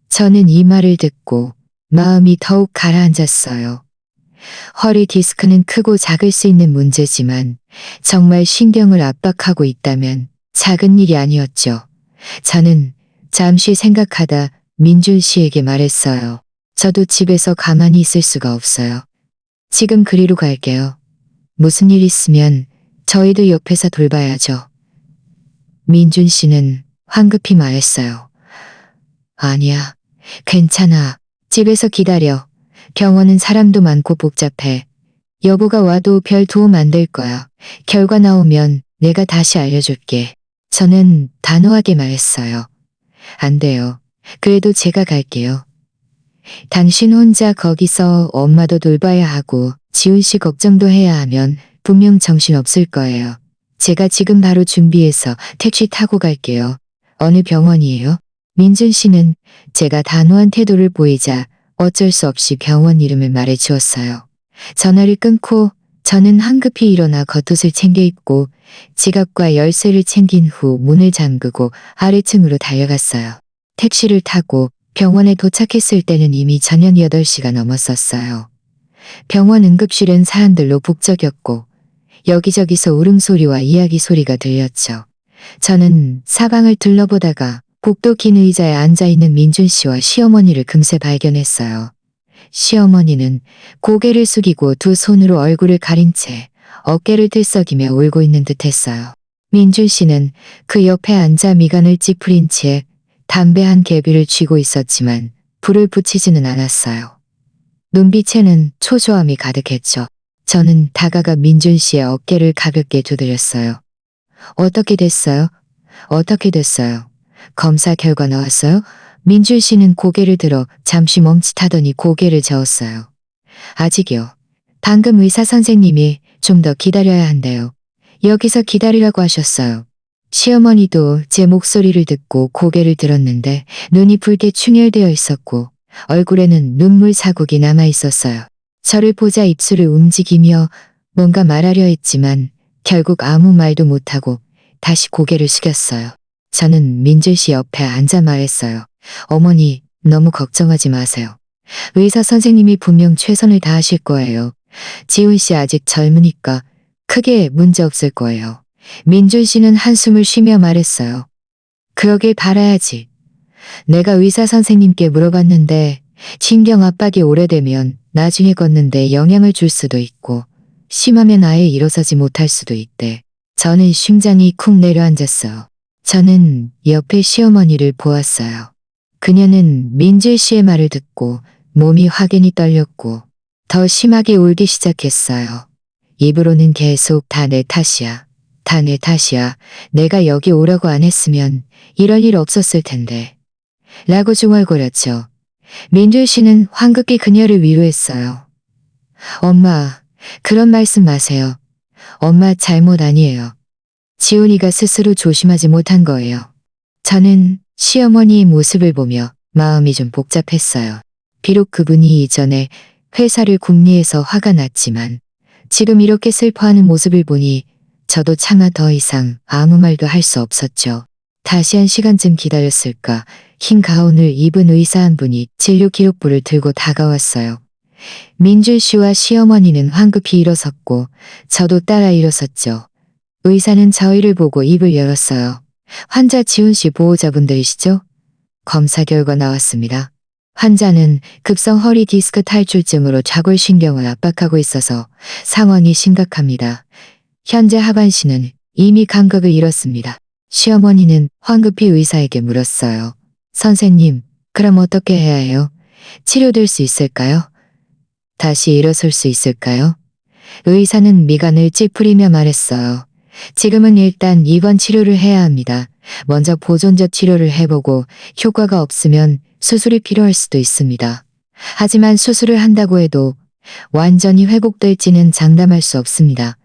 저는 이 말을 듣고 마음이 더욱 가라앉았어요. 허리 디스크는 크고 작을 수 있는 문제지만 정말 신경을 압박하고 있다면 작은 일이 아니었죠. 저는 잠시 생각하다 민준 씨에게 말했어요. 저도 집에서 가만히 있을 수가 없어요. 지금 그리로 갈게요. 무슨 일 있으면 저희도 옆에서 돌봐야죠. 민준 씨는 황급히 말했어요. 아니야. 괜찮아. 집에서 기다려. 병원은 사람도 많고 복잡해. 여보가 와도 별 도움 안 될 거야. 결과 나오면 내가 다시 알려줄게. 저는 단호하게 말했어요. 안 돼요. 그래도 제가 갈게요. 당신 혼자 거기서 엄마도 돌봐야 하고 지훈 씨 걱정도 해야 하면 분명 정신 없을 거예요. 제가 지금 바로 준비해서 택시 타고 갈게요. 어느 병원이에요? 민준 씨는 제가 단호한 태도를 보이자 어쩔 수 없이 병원 이름을 말해 주었어요. 전화를 끊고 저는 황급히 일어나 겉옷을 챙겨 입고 지갑과 열쇠를 챙긴 후 문을 잠그고 아래층으로 달려갔어요. 택시를 타고 병원에 도착했을 때는 이미 저녁 8시가 넘었었어요. 병원 응급실은 사람들로 북적였고 여기저기서 울음소리와 이야기 소리가 들렸죠. 저는 사방을 둘러보다가 복도 긴 의자에 앉아있는 민준 씨와 시어머니를 금세 발견했어요. 시어머니는 고개를 숙이고 두 손으로 얼굴을 가린 채 어깨를 들썩이며 울고 있는 듯했어요. 민준 씨는 그 옆에 앉아 미간을 찌푸린 채 담배 한 개비를 쥐고 있었지만 불을 붙이지는 않았어요. 눈빛에는 초조함이 가득했죠. 저는 다가가 민준 씨의 어깨를 가볍게 두드렸어요. 어떻게 됐어요? 어떻게 됐어요? 검사 결과 나왔어요? 민준 씨는 고개를 들어 잠시 멈칫하더니 고개를 저었어요. 아직이요. 방금 의사 선생님이 좀 더 기다려야 한대요. 여기서 기다리라고 하셨어요. 시어머니도 제 목소리를 듣고 고개를 들었는데 눈이 붉게 충혈되어 있었고 얼굴에는 눈물 자국이 남아 있었어요. 저를 보자 입술을 움직이며 뭔가 말하려 했지만 결국 아무 말도 못하고 다시 고개를 숙였어요. 저는 민준 씨 옆에 앉아 말했어요. 어머니, 너무 걱정하지 마세요. 의사 선생님이 분명 최선을 다하실 거예요. 지훈 씨 아직 젊으니까 크게 문제 없을 거예요. 민준 씨는 한숨을 쉬며 말했어요. 그러길 바라야지. 내가 의사 선생님께 물어봤는데 신경 압박이 오래되면 나중에 걷는데 영향을 줄 수도 있고 심하면 아예 일어서지 못할 수도 있대. 저는 심장이 쿵 내려앉았어요. 저는 옆에 시어머니를 보았어요. 그녀는 민준 씨의 말을 듣고 몸이 확연히 떨렸고 더 심하게 울기 시작했어요. 입으로는 계속 다 내 탓이야. 다 내 탓이야. 내가 여기 오라고 안 했으면 이럴 일 없었을 텐데. 라고 중얼거렸죠. 민준 씨는 황급히 그녀를 위로했어요. 엄마, 그런 말씀 마세요. 엄마 잘못 아니에요. 지훈이가 스스로 조심하지 못한 거예요. 저는 시어머니의 모습을 보며 마음이 좀 복잡했어요. 비록 그분이 이전에 회사를 궁리해서 화가 났지만 지금 이렇게 슬퍼하는 모습을 보니 저도 차마 더 이상 아무 말도 할 수 없었죠. 다시 한 시간쯤 기다렸을까 흰 가운을 입은 의사 한 분이 진료 기록부를 들고 다가왔어요. 민준 씨와 시어머니는 황급히 일어섰고 저도 따라 일어섰죠. 의사는 저희를 보고 입을 열었어요. 환자 지훈 씨 보호자분들이시죠? 검사 결과 나왔습니다. 환자는 급성 허리 디스크 탈출증으로 좌골신경을 압박하고 있어서 상황이 심각합니다. 현재 하반신은 이미 감각을 잃었습니다. 시어머니는 황급히 의사에게 물었어요. 선생님, 그럼 어떻게 해야 해요? 치료될 수 있을까요? 다시 일어설 수 있을까요? 의사는 미간을 찌푸리며 말했어요. 지금은 일단 입원 치료를 해야 합니다. 먼저 보존적 치료를 해보고 효과가 없으면 수술이 필요할 수도 있습니다. 하지만 수술을 한다고 해도 완전히 회복될지는 장담할 수 없습니다.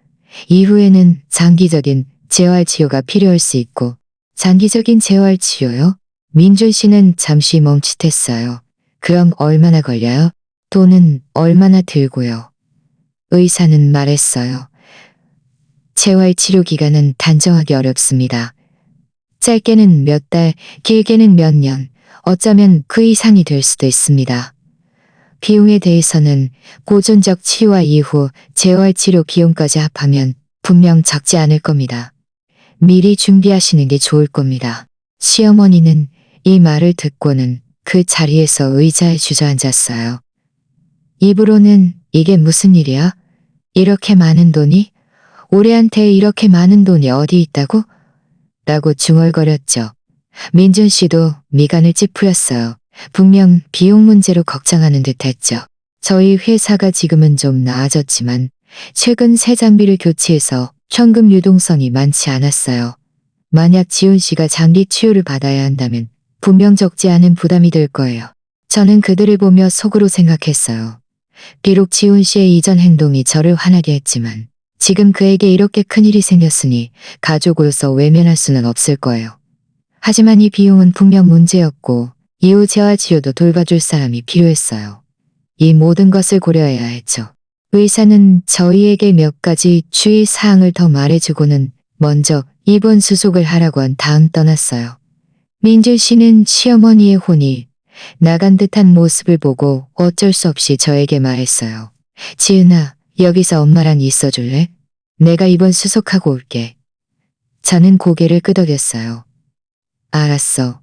이후에는 장기적인 재활 치료가 필요할 수 있고. 장기적인 재활 치료요? 민준 씨는 잠시 멈칫했어요. 그럼 얼마나 걸려요? 돈은 얼마나 들고요? 의사는 말했어요. 재활 치료 기간은 단정하기 어렵습니다. 짧게는 몇 달, 길게는 몇 년, 어쩌면 그 이상이 될 수도 있습니다. 비용에 대해서는 보존적 치료와 이후 재활 치료 비용까지 합하면 분명 적지 않을 겁니다. 미리 준비하시는 게 좋을 겁니다. 시어머니는 이 말을 듣고는 그 자리에서 의자에 주저앉았어요. 입으로는 이게 무슨 일이야? 이렇게 많은 돈이? 우리한테 이렇게 많은 돈이 어디 있다고? 라고 중얼거렸죠. 민준 씨도 미간을 찌푸렸어요. 분명 비용 문제로 걱정하는 듯 했죠. 저희 회사가 지금은 좀 나아졌지만 최근 새 장비를 교체해서 현금 유동성이 많지 않았어요. 만약 지훈 씨가 장기 치유를 받아야 한다면 분명 적지 않은 부담이 될 거예요. 저는 그들을 보며 속으로 생각했어요. 비록 지훈 씨의 이전 행동이 저를 화나게 했지만 지금 그에게 이렇게 큰일이 생겼으니 가족으로서 외면할 수는 없을 거예요. 하지만 이 비용은 분명 문제였고 이후 재활 치료도 돌봐줄 사람이 필요했어요. 이 모든 것을 고려해야 했죠. 의사는 저희에게 몇 가지 주의 사항을 더 말해주고는 먼저 입원 수속을 하라고 한 다음 떠났어요. 민주 씨는 시어머니의 혼이 나간 듯한 모습을 보고 어쩔 수 없이 저에게 말했어요. 지은아, 여기서 엄마랑 있어줄래? 내가 입원 수속하고 올게. 저는 고개를 끄덕였어요. 알았어.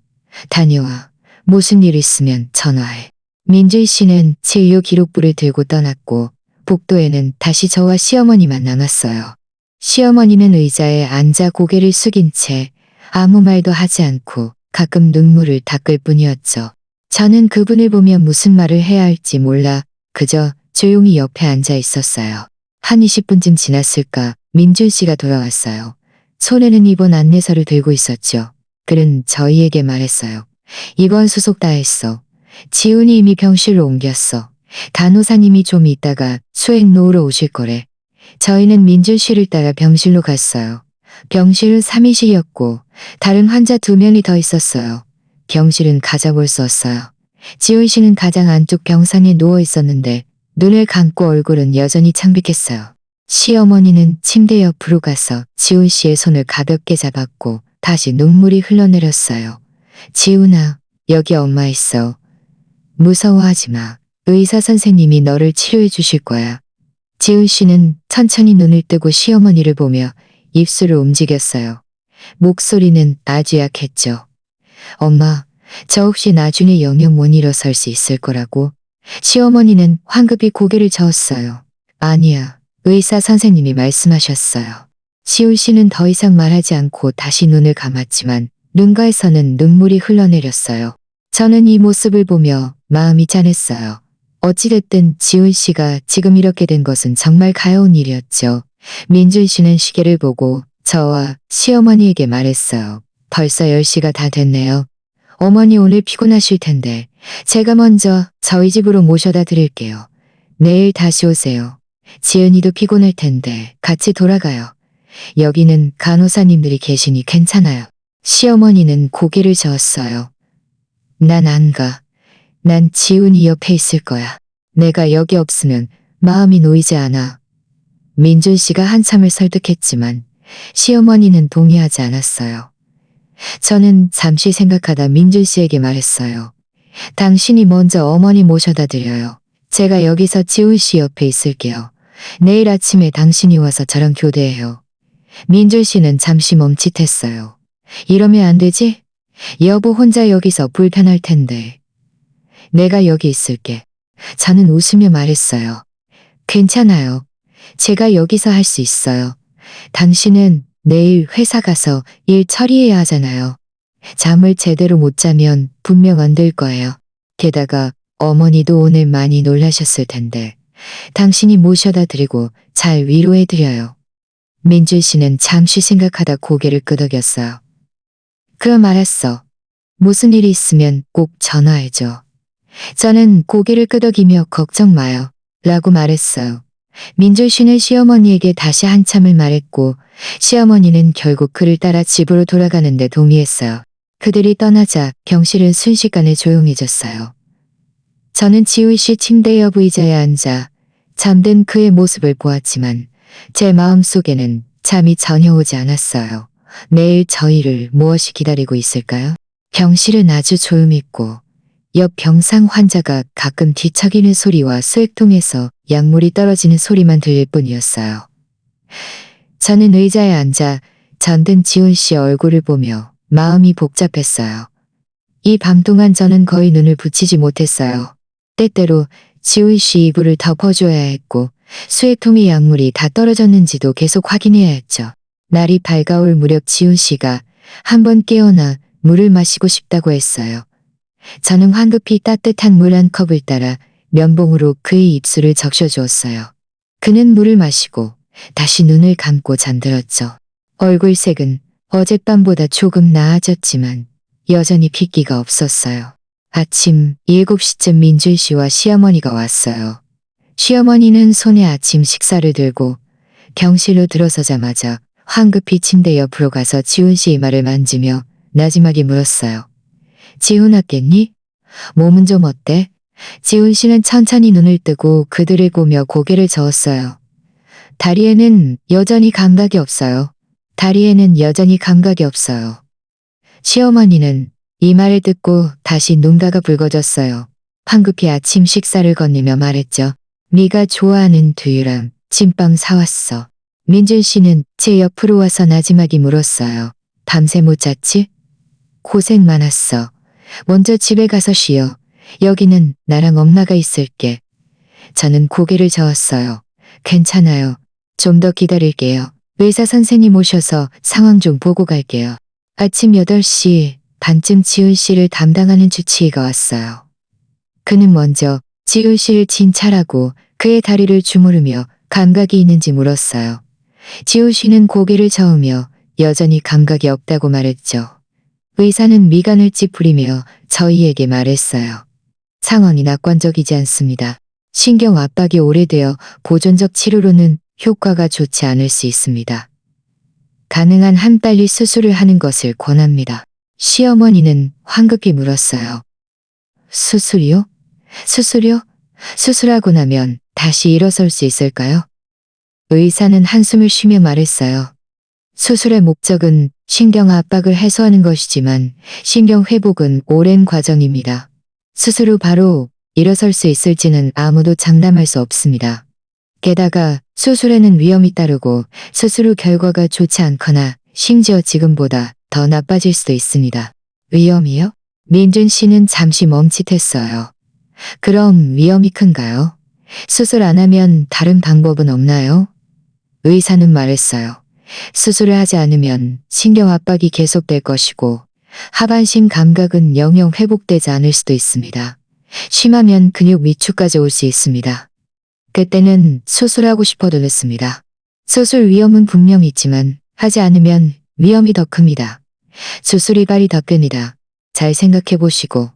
다녀와. 무슨 일 있으면 전화해. 민주 씨는 진료 기록부를 들고 떠났고 복도에는 다시 저와 시어머니만 남았어요. 시어머니는 의자에 앉아 고개를 숙인 채 아무 말도 하지 않고 가끔 눈물을 닦을 뿐이었죠. 저는 그분을 보며 무슨 말을 해야 할지 몰라 그저 조용히 옆에 앉아 있었어요. 한 20분쯤 지났을까 민준 씨가 돌아왔어요. 손에는 입원 안내서를 들고 있었죠. 그는 저희에게 말했어요. 입원 수속 다 했어. 지훈이 이미 병실로 옮겼어. 간호사님이 좀 있다가 수액 놓으러 오실 거래. 저희는 민준 씨를 따라 병실로 갔어요. 병실은 3인실이었고 다른 환자 2명이 더 있었어요. 병실은 가져볼 수 없어요. 지훈 씨는 가장 안쪽 병상에 누워 있었는데 눈을 감고 얼굴은 여전히 창백했어요. 시어머니는 침대 옆으로 가서 지훈 씨의 손을 가볍게 잡았고 다시 눈물이 흘러내렸어요. 지훈아, 여기 엄마 있어. 무서워하지 마. 의사 선생님이 너를 치료해 주실 거야. 지훈 씨는 천천히 눈을 뜨고 시어머니를 보며 입술을 움직였어요. 목소리는 아주 약했죠. 엄마, 저 혹시 나중에 영영 못 일어설 수 있을 거라고? 시어머니는 황급히 고개를 저었어요. 아니야, 의사 선생님이 말씀하셨어요. 지훈 씨는 더 이상 말하지 않고 다시 눈을 감았지만 눈가에서는 눈물이 흘러내렸어요. 저는 이 모습을 보며 마음이 짠했어요. 어찌됐든 지훈 씨가 지금 이렇게 된 것은 정말 가여운 일이었죠. 민준 씨는 시계를 보고 저와 시어머니에게 말했어요. 벌써 10시가 다 됐네요. 어머니 오늘 피곤하실 텐데 제가 먼저 저희 집으로 모셔다 드릴게요. 내일 다시 오세요. 지은이도 피곤할 텐데 같이 돌아가요. 여기는 간호사님들이 계시니 괜찮아요. 시어머니는 고개를 저었어요. 난 안 가. 난 지훈이 옆에 있을 거야. 내가 여기 없으면 마음이 놓이지 않아. 민준 씨가 한참을 설득했지만 시어머니는 동의하지 않았어요. 저는 잠시 생각하다 민준 씨에게 말했어요. 당신이 먼저 어머니 모셔다 드려요. 제가 여기서 지훈 씨 옆에 있을게요. 내일 아침에 당신이 와서 저랑 교대해요. 민준 씨는 잠시 멈칫했어요. 이러면 안 되지? 여보 혼자 여기서 불편할 텐데. 내가 여기 있을게. 저는 웃으며 말했어요. 괜찮아요. 제가 여기서 할 수 있어요. 당신은 내일 회사 가서 일 처리해야 하잖아요. 잠을 제대로 못 자면 분명 안 될 거예요. 게다가 어머니도 오늘 많이 놀라셨을 텐데 당신이 모셔다 드리고 잘 위로해 드려요. 민준 씨는 잠시 생각하다 고개를 끄덕였어요. 그럼 알았어. 무슨 일이 있으면 꼭 전화해줘. 저는 고개를 끄덕이며 걱정 마요. 라고 말했어요. 민준 씨는 시어머니에게 다시 한참을 말했고 시어머니는 결국 그를 따라 집으로 돌아가는데 동의했어요. 그들이 떠나자 병실은 순식간에 조용해졌어요. 저는 지훈 씨 침대 옆 의자에 앉아 잠든 그의 모습을 보았지만 제 마음속에는 잠이 전혀 오지 않았어요. 내일 저희를 무엇이 기다리고 있을까요? 병실은 아주 조용했고 옆 병상 환자가 가끔 뒤척이는 소리와 수액통에서 약물이 떨어지는 소리만 들릴 뿐이었어요. 저는 의자에 앉아 잠든 지훈 씨 얼굴을 보며 마음이 복잡했어요. 이 밤 동안 저는 거의 눈을 붙이지 못했어요. 때때로 지훈 씨 이불을 덮어줘야 했고 수액통의 약물이 다 떨어졌는지도 계속 확인해야 했죠. 날이 밝아올 무렵 지훈 씨가 한번 깨어나 물을 마시고 싶다고 했어요. 저는 황급히 따뜻한 물 한 컵을 따라 면봉으로 그의 입술을 적셔주었어요. 그는 물을 마시고 다시 눈을 감고 잠들었죠. 얼굴색은 어젯밤보다 조금 나아졌지만 여전히 핏기가 없었어요. 아침 7시쯤 민준 씨와 시어머니가 왔어요. 시어머니는 손에 아침 식사를 들고 병실로 들어서자마자 황급히 침대 옆으로 가서 지훈 씨 이마를 만지며 나지막이 물었어요. 지훈 왔겠니? 몸은 좀 어때? 지훈 씨는 천천히 눈을 뜨고 그들을 보며 고개를 저었어요. 다리에는 여전히 감각이 없어요. 다리에는 여전히 감각이 없어요. 시어머니는 이 말을 듣고 다시 눈가가 붉어졌어요. 황급히 아침 식사를 건네며 말했죠. 네가 좋아하는 두유랑 찐빵 사왔어. 민준 씨는 제 옆으로 와서 나지막이 물었어요. 밤새 못 잤지? 고생 많았어. 먼저 집에 가서 쉬어. 여기는 나랑 엄마가 있을게. 저는 고개를 저었어요. 괜찮아요. 좀 더 기다릴게요. 의사 선생님 오셔서 상황 좀 보고 갈게요. 아침 8시 반쯤 지훈 씨를 담당하는 주치의가 왔어요. 그는 먼저 지훈 씨를 진찰하고 그의 다리를 주무르며 감각이 있는지 물었어요. 지훈 씨는 고개를 저으며 여전히 감각이 없다고 말했죠. 의사는 미간을 찌푸리며 저희에게 말했어요. 상황이 낙관적이지 않습니다. 신경 압박이 오래되어 보존적 치료로는 효과가 좋지 않을 수 있습니다. 가능한 한 빨리 수술을 하는 것을 권합니다. 시어머니는 황급히 물었어요. 수술이요? 수술이요? 수술하고 나면 다시 일어설 수 있을까요? 의사는 한숨을 쉬며 말했어요. 수술의 목적은 신경 압박을 해소하는 것이지만 신경 회복은 오랜 과정입니다. 수술 후 바로 일어설 수 있을지는 아무도 장담할 수 없습니다. 게다가 수술에는 위험이 따르고 수술 후 결과가 좋지 않거나 심지어 지금보다 더 나빠질 수도 있습니다. 위험이요? 민준 씨는 잠시 멈칫했어요. 그럼 위험이 큰가요? 수술 안 하면 다른 방법은 없나요? 의사는 말했어요. 수술을 하지 않으면 신경 압박이 계속될 것이고 하반신 감각은 영영 회복되지 않을 수도 있습니다. 심하면 근육 위축까지 올 수 있습니다. 그때는 수술하고 싶어도 늦습니다. 수술 위험은 분명 있지만 하지 않으면 위험이 더 큽니다. 수술이 발이 더 끕니다. 잘 생각해 보시고.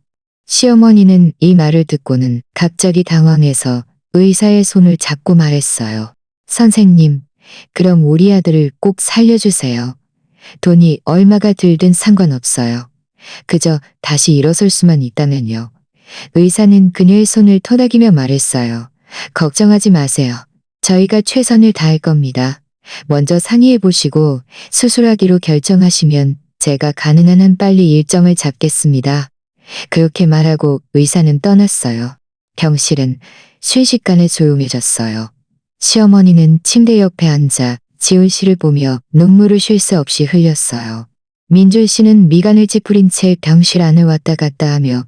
시어머니는 이 말을 듣고는 갑자기 당황해서 의사의 손을 잡고 말했어요. 선생님, 그럼 우리 아들을 꼭 살려주세요. 돈이 얼마가 들든 상관없어요. 그저 다시 일어설 수만 있다면요. 의사는 그녀의 손을 토닥이며 말했어요. 걱정하지 마세요. 저희가 최선을 다할 겁니다. 먼저 상의해 보시고 수술하기로 결정하시면 제가 가능한 한 빨리 일정을 잡겠습니다. 그렇게 말하고 의사는 떠났어요. 병실은 순식간에 조용해졌어요. 시어머니는 침대 옆에 앉아 지훈 씨를 보며 눈물을 쉴 새 없이 흘렸어요. 민준 씨는 미간을 찌푸린 채 병실 안을 왔다 갔다 하며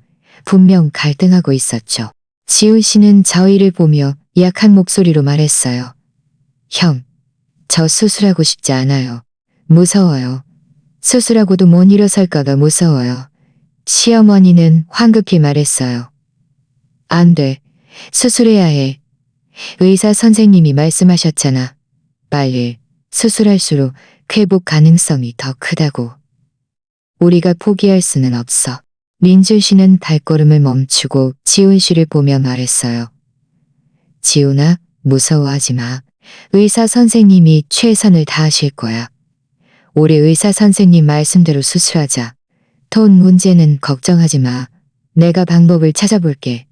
분명 갈등하고 있었죠. 지훈 씨는 저희를 보며 약한 목소리로 말했어요. 형, 저 수술하고 싶지 않아요. 무서워요. 수술하고도 못 일어설까가 무서워요. 시어머니는 황급히 말했어요. 안 돼. 수술해야 해. 의사 선생님이 말씀하셨잖아. 빨리 수술할수록 회복 가능성이 더 크다고. 우리가 포기할 수는 없어. 민준 씨는 발걸음을 멈추고 지훈 씨를 보며 말했어요. 지훈아, 무서워하지 마. 의사 선생님이 최선을 다하실 거야. 우리 의사 선생님 말씀대로 수술하자. 돈 문제는 걱정하지 마. 내가 방법을 찾아볼게.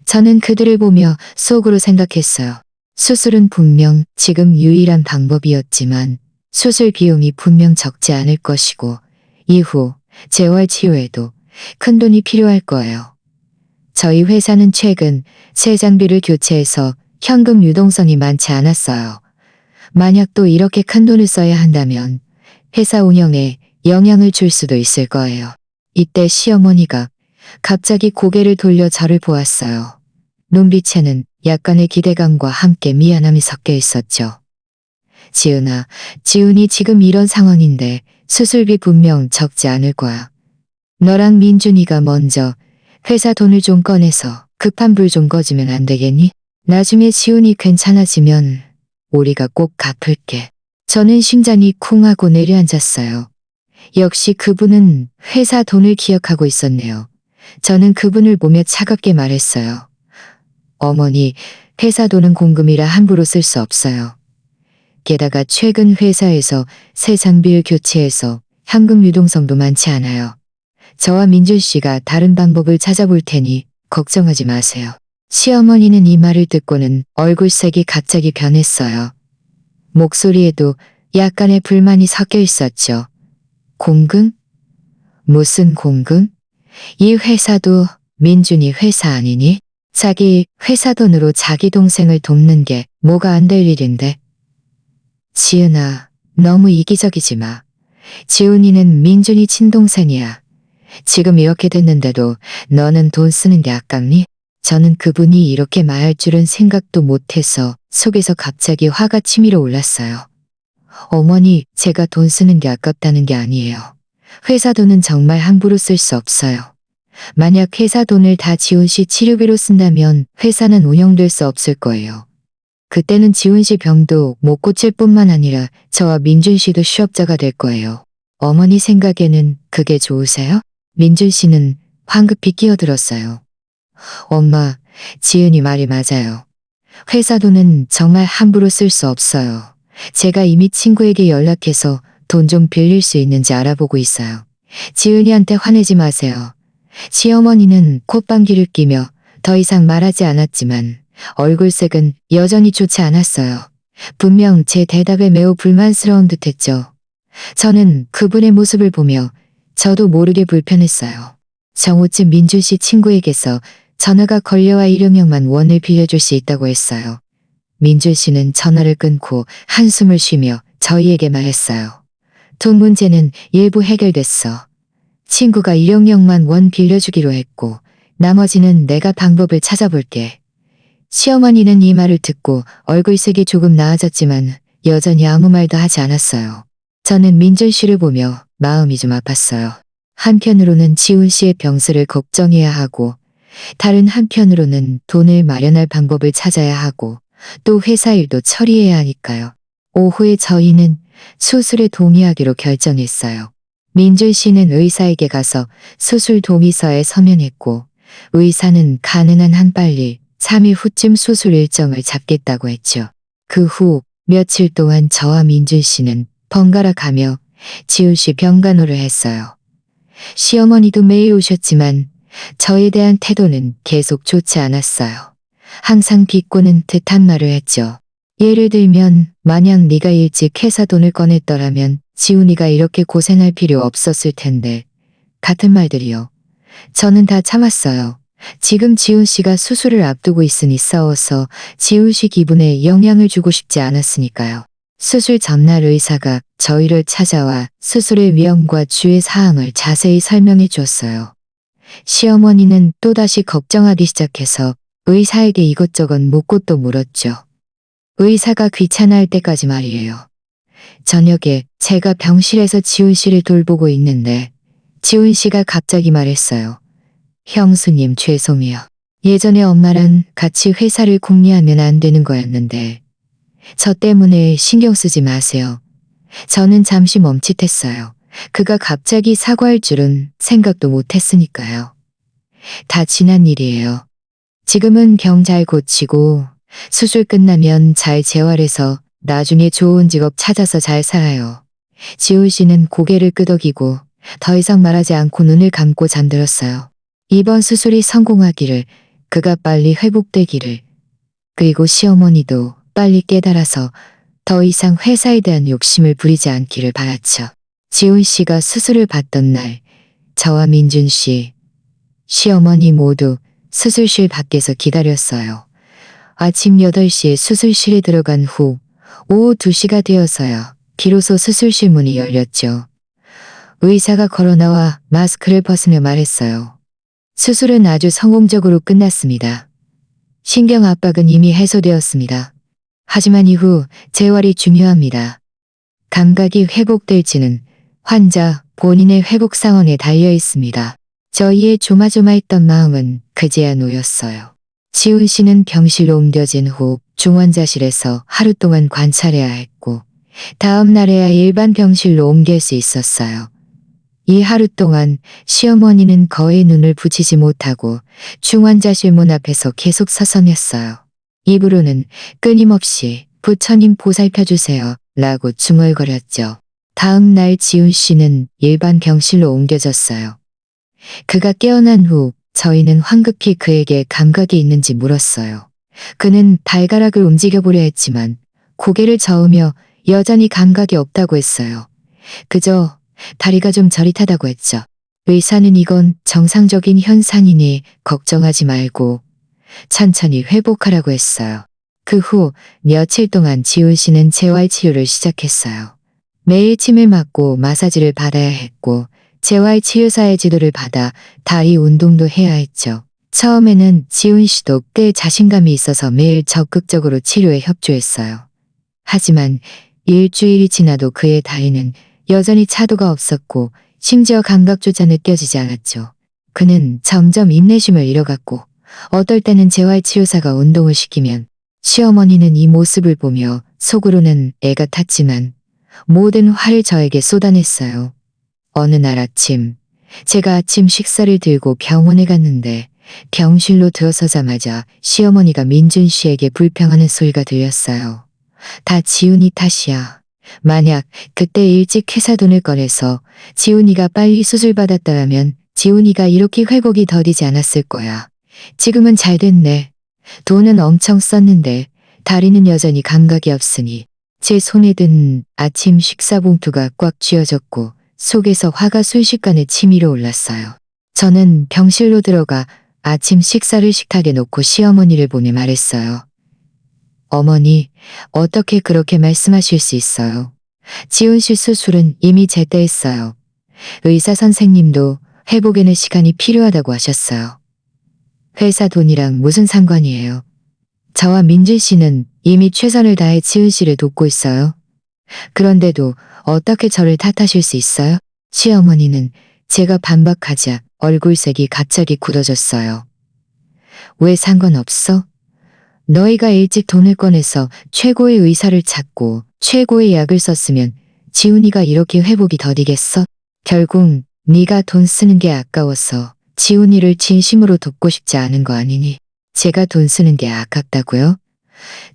저는 그들을 보며 속으로 생각했어요. 수술은 분명 지금 유일한 방법이었지만 수술 비용이 분명 적지 않을 것이고 이후 재활 치료에도 큰 돈이 필요할 거예요. 저희 회사는 최근 새 장비를 교체해서 현금 유동성이 많지 않았어요. 만약 또 이렇게 큰 돈을 써야 한다면 회사 운영에 영향을 줄 수도 있을 거예요. 이때 시어머니가 갑자기 고개를 돌려 저를 보았어요. 눈빛에는 약간의 기대감과 함께 미안함이 섞여 있었죠. 지훈아, 지훈이 지금 이런 상황인데 수술비 분명 적지 않을 거야. 너랑 민준이가 먼저 회사 돈을 좀 꺼내서 급한 불 좀 꺼주면 안 되겠니? 나중에 지훈이 괜찮아지면 우리가 꼭 갚을게. 저는 심장이 쿵 하고 내려앉았어요. 역시 그분은 회사 돈을 기억하고 있었네요. 저는 그분을 보며 차갑게 말했어요. 어머니, 회사 돈은 공금이라 함부로 쓸 수 없어요. 게다가 최근 회사에서 새 장비를 교체해서 현금 유동성도 많지 않아요. 저와 민준 씨가 다른 방법을 찾아볼 테니 걱정하지 마세요. 시어머니는 이 말을 듣고는 얼굴색이 갑자기 변했어요. 목소리에도 약간의 불만이 섞여 있었죠. 공금? 무슨 공금? 이 회사도 민준이 회사 아니니? 자기 회사 돈으로 자기 동생을 돕는 게 뭐가 안 될 일인데. 지은아, 너무 이기적이지 마. 지훈이는 민준이 친동생이야. 지금 이렇게 됐는데도 너는 돈 쓰는 게 아깝니? 저는 그분이 이렇게 말할 줄은 생각도 못해서 속에서 갑자기 화가 치밀어 올랐어요. 어머니, 제가 돈 쓰는 게 아깝다는 게 아니에요. 회사 돈은 정말 함부로 쓸 수 없어요. 만약 회사 돈을 다 지훈 씨 치료비로 쓴다면 회사는 운영될 수 없을 거예요. 그때는 지훈 씨 병도 못 고칠 뿐만 아니라 저와 민준 씨도 취업자가 될 거예요. 어머니 생각에는 그게 좋으세요? 민준 씨는 황급히 끼어들었어요. 엄마, 지은이 말이 맞아요. 회사 돈은 정말 함부로 쓸 수 없어요. 제가 이미 친구에게 연락해서 돈 좀 빌릴 수 있는지 알아보고 있어요. 지은이한테 화내지 마세요. 시어머니는 콧방귀를 끼며 더 이상 말하지 않았지만 얼굴색은 여전히 좋지 않았어요. 분명 제 대답에 매우 불만스러운 듯했죠. 저는 그분의 모습을 보며 저도 모르게 불편했어요. 정오쯤 민준 씨 친구에게서 전화가 걸려와 일용형만 원을 빌려줄 수 있다고 했어요. 민준 씨는 전화를 끊고 한숨을 쉬며 저희에게 말했어요. 돈 문제는 일부 해결됐어. 친구가 일용형만 원 빌려주기로 했고 나머지는 내가 방법을 찾아볼게. 시어머니는 이 말을 듣고 얼굴색이 조금 나아졌지만 여전히 아무 말도 하지 않았어요. 저는 민준 씨를 보며 마음이 좀 아팠어요. 한편으로는 지훈 씨의 병세를 걱정해야 하고 다른 한편으로는 돈을 마련할 방법을 찾아야 하고 또 회사 일도 처리해야 하니까요. 오후에 저희는 수술에 동의하기로 결정했어요. 민준 씨는 의사에게 가서 수술 동의서에 서면했고 의사는 가능한 한 빨리 3일 후쯤 수술 일정을 잡겠다고 했죠. 그 후 며칠 동안 저와 민준 씨는 번갈아 가며 지훈 씨 병간호를 했어요. 시어머니도 매일 오셨지만 저에 대한 태도는 계속 좋지 않았어요. 항상 비꼬는 듯한 말을 했죠. 예를 들면 만약 네가 일찍 회사 돈을 꺼냈더라면 지훈이가 이렇게 고생할 필요 없었을 텐데 같은 말들이요. 저는 다 참았어요. 지금 지훈 씨가 수술을 앞두고 있으니 싸워서 지훈 씨 기분에 영향을 주고 싶지 않았으니까요. 수술 전날 의사가 저희를 찾아와 수술의 위험과 주의 사항을 자세히 설명해 줬어요. 시어머니는 또다시 걱정하기 시작해서 의사에게 이것저것 묻고 또 물었죠. 의사가 귀찮아할 때까지 말이에요. 저녁에 제가 병실에서 지훈 씨를 돌보고 있는데 지훈 씨가 갑자기 말했어요. 형수님 죄송해요. 예전에 엄마랑 같이 회사를 궁리하면 안 되는 거였는데 저 때문에 신경 쓰지 마세요. 저는 잠시 멈칫했어요. 그가 갑자기 사과할 줄은 생각도 못했으니까요. 다 지난 일이에요. 지금은 병 잘 고치고 수술 끝나면 잘 재활해서 나중에 좋은 직업 찾아서 잘 살아요. 지훈 씨는 고개를 끄덕이고 더 이상 말하지 않고 눈을 감고 잠들었어요. 이번 수술이 성공하기를, 그가 빨리 회복되기를, 그리고 시어머니도 빨리 깨달아서 더 이상 회사에 대한 욕심을 부리지 않기를 바랐죠. 지훈 씨가 수술을 받던 날, 저와 민준 씨, 시어머니 모두 수술실 밖에서 기다렸어요. 아침 8시에 수술실에 들어간 후 오후 2시가 되어서야 비로소 수술실 문이 열렸죠. 의사가 걸어나와 마스크를 벗으며 말했어요. 수술은 아주 성공적으로 끝났습니다. 신경 압박은 이미 해소되었습니다. 하지만 이후 재활이 중요합니다. 감각이 회복될지는 환자 본인의 회복 상황에 달려 있습니다. 저희의 조마조마했던 마음은 그제야 놓였어요. 지훈 씨는 병실로 옮겨진 후 중환자실에서 하루 동안 관찰해야 했고 다음 날에야 일반 병실로 옮길 수 있었어요. 이 하루 동안 시어머니는 거의 눈을 붙이지 못하고 중환자실 문 앞에서 계속 서성였어요. 입으로는 끊임없이 부처님 보살펴주세요 라고 중얼거렸죠. 다음 날 지훈 씨는 일반 병실로 옮겨졌어요. 그가 깨어난 후 저희는 황급히 그에게 감각이 있는지 물었어요. 그는 발가락을 움직여보려 했지만 고개를 저으며 여전히 감각이 없다고 했어요. 그저 다리가 좀 저릿하다고 했죠. 의사는 이건 정상적인 현상이니 걱정하지 말고 천천히 회복하라고 했어요. 그 후 며칠 동안 지훈 씨는 재활치료를 시작했어요. 매일 침을 맞고 마사지를 받아야 했고 재활치료사의 지도를 받아 다리 운동도 해야 했죠. 처음에는 지훈 씨도 꽤 자신감이 있어서 매일 적극적으로 치료에 협조했어요. 하지만 일주일이 지나도 그의 다리는 여전히 차도가 없었고 심지어 감각조차 느껴지지 않았죠. 그는 점점 인내심을 잃어갔고 어떨 때는 재활치료사가 운동을 시키면 시어머니는 이 모습을 보며 속으로는 애가 탔지만 모든 화를 저에게 쏟아냈어요. 어느 날 아침, 제가 아침 식사를 들고 병원에 갔는데 병실로 들어서자마자 시어머니가 민준 씨에게 불평하는 소리가 들렸어요. 다 지훈이 탓이야. 만약 그때 일찍 회사 돈을 꺼내서 지훈이가 빨리 수술받았다면 지훈이가 이렇게 회복이 더디지 않았을 거야. 지금은 잘 됐네. 돈은 엄청 썼는데 다리는 여전히 감각이 없으니 제 손에 든 아침 식사 봉투가 꽉 쥐어졌고 속에서 화가 순식간에 치밀어 올랐어요. 저는 병실로 들어가 아침 식사를 식탁에 놓고 시어머니를 보내 말했어요. 어머니, 어떻게 그렇게 말씀하실 수 있어요? 지훈 씨 수술은 이미 제때했어요. 의사 선생님도 회복에는 시간이 필요하다고 하셨어요. 회사 돈이랑 무슨 상관이에요? 저와 민준 씨는 이미 최선을 다해 지훈 씨를 돕고 있어요. 그런데도 어떻게 저를 탓하실 수 있어요? 시어머니는 제가 반박하자 얼굴색이 갑자기 굳어졌어요. 왜 상관없어? 너희가 일찍 돈을 꺼내서 최고의 의사를 찾고 최고의 약을 썼으면 지훈이가 이렇게 회복이 더디겠어? 결국 네가 돈 쓰는 게 아까워서 지훈이를 진심으로 돕고 싶지 않은 거 아니니? 제가 돈 쓰는 게 아깝다고요?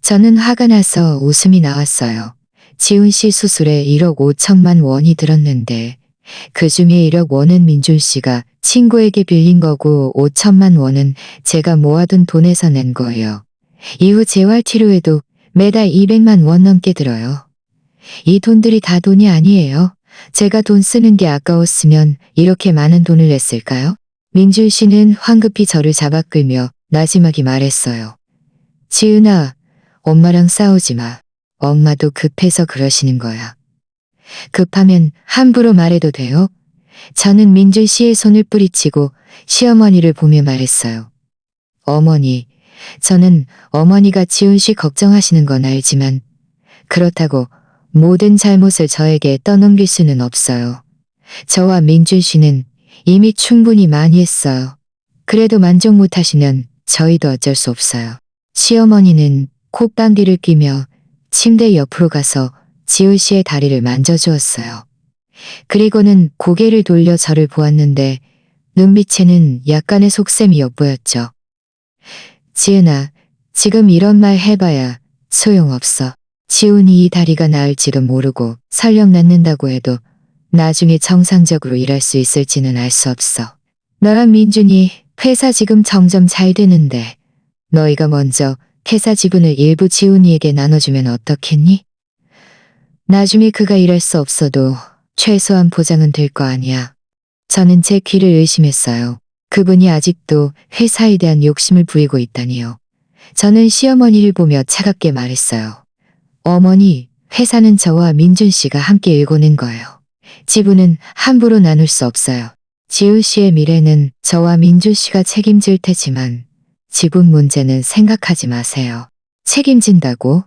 저는 화가 나서 웃음이 나왔어요. 지훈 씨 수술에 1억 5천만 원이 들었는데 그 중에 1억 원은 민준 씨가 친구에게 빌린 거고 5천만 원은 제가 모아둔 돈에서 낸 거예요. 이후 재활치료에도 매달 200만 원 넘게 들어요. 이 돈들이 다 돈이 아니에요. 제가 돈 쓰는 게 아까웠으면 이렇게 많은 돈을 냈을까요? 민준 씨는 황급히 저를 잡아 끌며 나지막이 말했어요. 지은아, 엄마랑 싸우지 마. 엄마도 급해서 그러시는 거야. 급하면 함부로 말해도 돼요? 저는 민준 씨의 손을 뿌리치고 시어머니를 보며 말했어요. 어머니, 저는 어머니가 지훈 씨 걱정하시는 건 알지만 그렇다고 모든 잘못을 저에게 떠넘길 수는 없어요. 저와 민준 씨는 이미 충분히 많이 했어요. 그래도 만족 못하시면 저희도 어쩔 수 없어요. 시어머니는 콧방귀를 뀌며 침대 옆으로 가서 지훈 씨의 다리를 만져주었어요. 그리고는 고개를 돌려 저를 보았는데 눈빛에는 약간의 속셈이 엿보였죠. 지은아, 지금 이런 말 해봐야 소용없어. 지훈이 이 다리가 나을지도 모르고 설령 낫는다고 해도 나중에 정상적으로 일할 수 있을지는 알 수 없어. 너랑 민준이 회사 지금 점점 잘 되는데 너희가 먼저 회사 지분을 일부 지훈이에게 나눠주면 어떻겠니? 나중에 그가 일할 수 없어도 최소한 보장은 될 거 아니야. 저는 제 귀를 의심했어요. 그분이 아직도 회사에 대한 욕심을 부리고 있다니요. 저는 시어머니를 보며 차갑게 말했어요. 어머니, 회사는 저와 민준 씨가 함께 일궈낸 거예요. 지분은 함부로 나눌 수 없어요. 지훈 씨의 미래는 저와 민준 씨가 책임질 테지만 지분 문제는 생각하지 마세요. 책임진다고?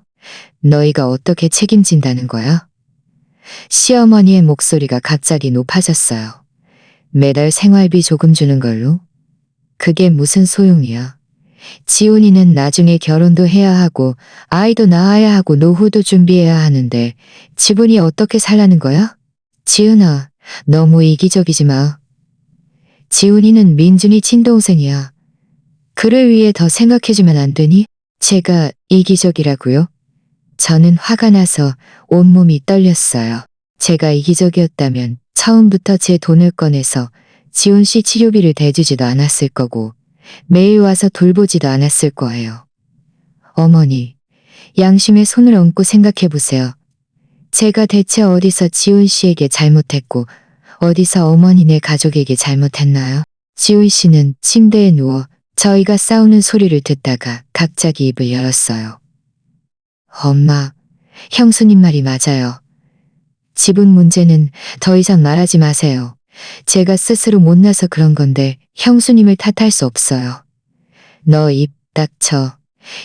너희가 어떻게 책임진다는 거야? 시어머니의 목소리가 갑자기 높아졌어요. 매달 생활비 조금 주는 걸로? 그게 무슨 소용이야. 지훈이는 나중에 결혼도 해야 하고 아이도 낳아야 하고 노후도 준비해야 하는데 지분이 어떻게 살라는 거야? 지훈아, 너무 이기적이지 마. 지훈이는 민준이 친동생이야. 그를 위해 더 생각해주면 안 되니? 제가 이기적이라고요? 저는 화가 나서 온몸이 떨렸어요. 제가 이기적이었다면 처음부터 제 돈을 꺼내서 지훈 씨 치료비를 대주지도 않았을 거고 매일 와서 돌보지도 않았을 거예요. 어머니, 양심의 손을 얹고 생각해 보세요. 제가 대체 어디서 지훈 씨에게 잘못했고 어디서 어머니네 가족에게 잘못했나요? 지훈 씨는 침대에 누워 저희가 싸우는 소리를 듣다가 갑자기 입을 열었어요. 엄마, 형수님 말이 맞아요. 지분 문제는 더 이상 말하지 마세요. 제가 스스로 못나서 그런 건데 형수님을 탓할 수 없어요. 너 입 닥쳐.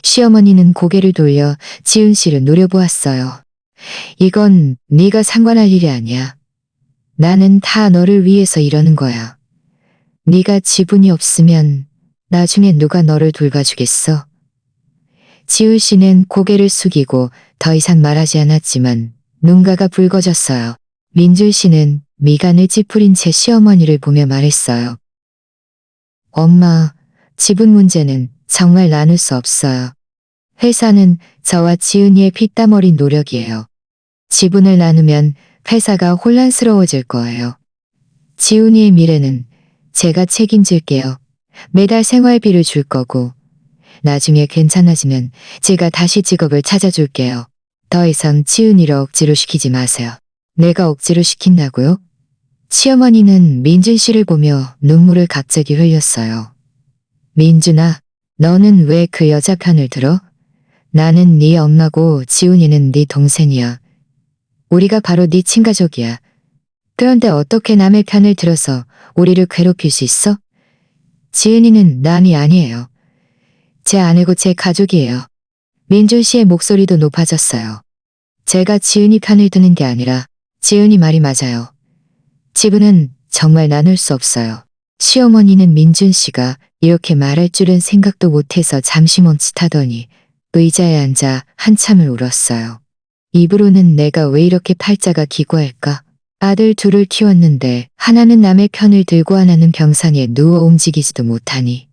시어머니는 고개를 돌려 지은 씨를 노려보았어요. 이건 네가 상관할 일이 아니야. 나는 다 너를 위해서 이러는 거야. 네가 지분이 없으면 나중에 누가 너를 돌봐주겠어? 지은 씨는 고개를 숙이고 더 이상 말하지 않았지만 눈가가 붉어졌어요. 민준 씨는 미간을 찌푸린 제 시어머니를 보며 말했어요. 엄마, 지분 문제는 정말 나눌 수 없어요. 회사는 저와 지은이의 피땀 어린 노력이에요. 지분을 나누면 회사가 혼란스러워질 거예요. 지은이의 미래는 제가 책임질게요. 매달 생활비를 줄 거고 나중에 괜찮아지면 제가 다시 직업을 찾아줄게요. 더 이상 지은이를 억지로 시키지 마세요. 내가 억지로 시킨다고요? 시어머니는 민준 씨를 보며 눈물을 갑자기 흘렸어요. 민준아, 너는 왜 그 여자 편을 들어? 나는 네 엄마고 지훈이는 네 동생이야. 우리가 바로 네 친가족이야. 그런데 어떻게 남의 편을 들어서 우리를 괴롭힐 수 있어? 지은이는 남이 아니에요. 제 아내고 제 가족이에요. 민준 씨의 목소리도 높아졌어요. 제가 지은이 편을 드는 게 아니라 지은이 말이 맞아요. 지분은 정말 나눌 수 없어요. 시어머니는 민준 씨가 이렇게 말할 줄은 생각도 못해서 잠시 멈칫하더니 의자에 앉아 한참을 울었어요. 입으로는 내가 왜 이렇게 팔자가 기구할까? 아들 둘을 키웠는데 하나는 남의 편을 들고 하나는 병상에 누워 움직이지도 못하니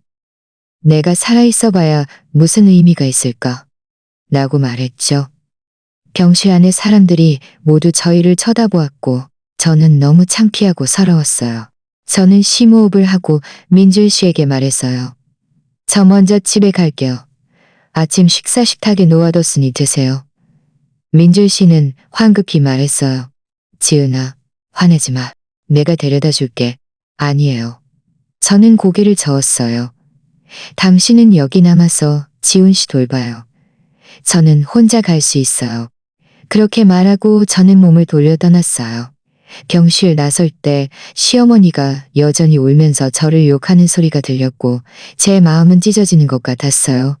내가 살아있어 봐야 무슨 의미가 있을까? 라고 말했죠. 병실 안의 사람들이 모두 저희를 쳐다보았고 저는 너무 창피하고 서러웠어요. 저는 심호흡을 하고 민준 씨에게 말했어요. 저 먼저 집에 갈게요. 아침 식사 식탁에 놓아뒀으니 드세요. 민준 씨는 황급히 말했어요. 지은아, 화내지 마. 내가 데려다 줄게. 아니에요. 저는 고개를 저었어요. 당신은 여기 남아서 지훈 씨 돌봐요. 저는 혼자 갈 수 있어요. 그렇게 말하고 저는 몸을 돌려 떠났어요. 병실 나설 때 시어머니가 여전히 울면서 저를 욕하는 소리가 들렸고 제 마음은 찢어지는 것 같았어요.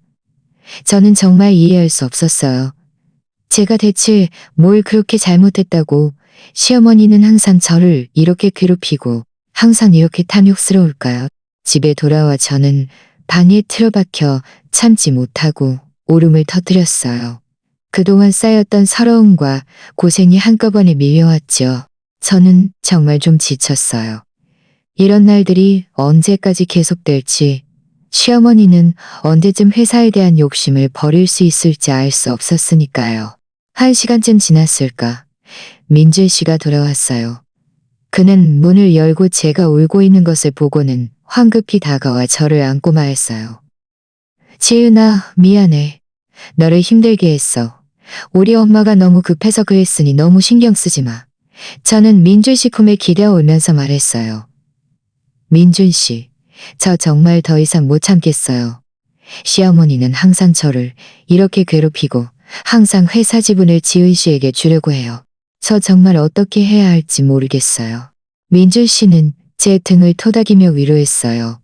저는 정말 이해할 수 없었어요. 제가 대체 뭘 그렇게 잘못했다고 시어머니는 항상 저를 이렇게 괴롭히고 항상 이렇게 탐욕스러울까요? 집에 돌아와 저는 방에 틀어박혀 참지 못하고 울음을 터뜨렸어요. 그동안 쌓였던 서러움과 고생이 한꺼번에 밀려왔죠. 저는 정말 좀 지쳤어요. 이런 날들이 언제까지 계속될지, 시어머니는 언제쯤 회사에 대한 욕심을 버릴 수 있을지 알 수 없었으니까요. 1시간쯤 지났을까? 민준 씨가 돌아왔어요. 그는 문을 열고 제가 울고 있는 것을 보고는 황급히 다가와 저를 안고 말했어요. 지은아, 미안해. 너를 힘들게 했어. 우리 엄마가 너무 급해서 그랬으니 너무 신경 쓰지 마. 저는 민준 씨 품에 기대어 울면서 말했어요. 민준 씨, 저 정말 더 이상 못 참겠어요. 시어머니는 항상 저를 이렇게 괴롭히고 항상 회사 지분을 지은 씨에게 주려고 해요. 저 정말 어떻게 해야 할지 모르겠어요. 민준 씨는 제 등을 토닥이며 위로했어요.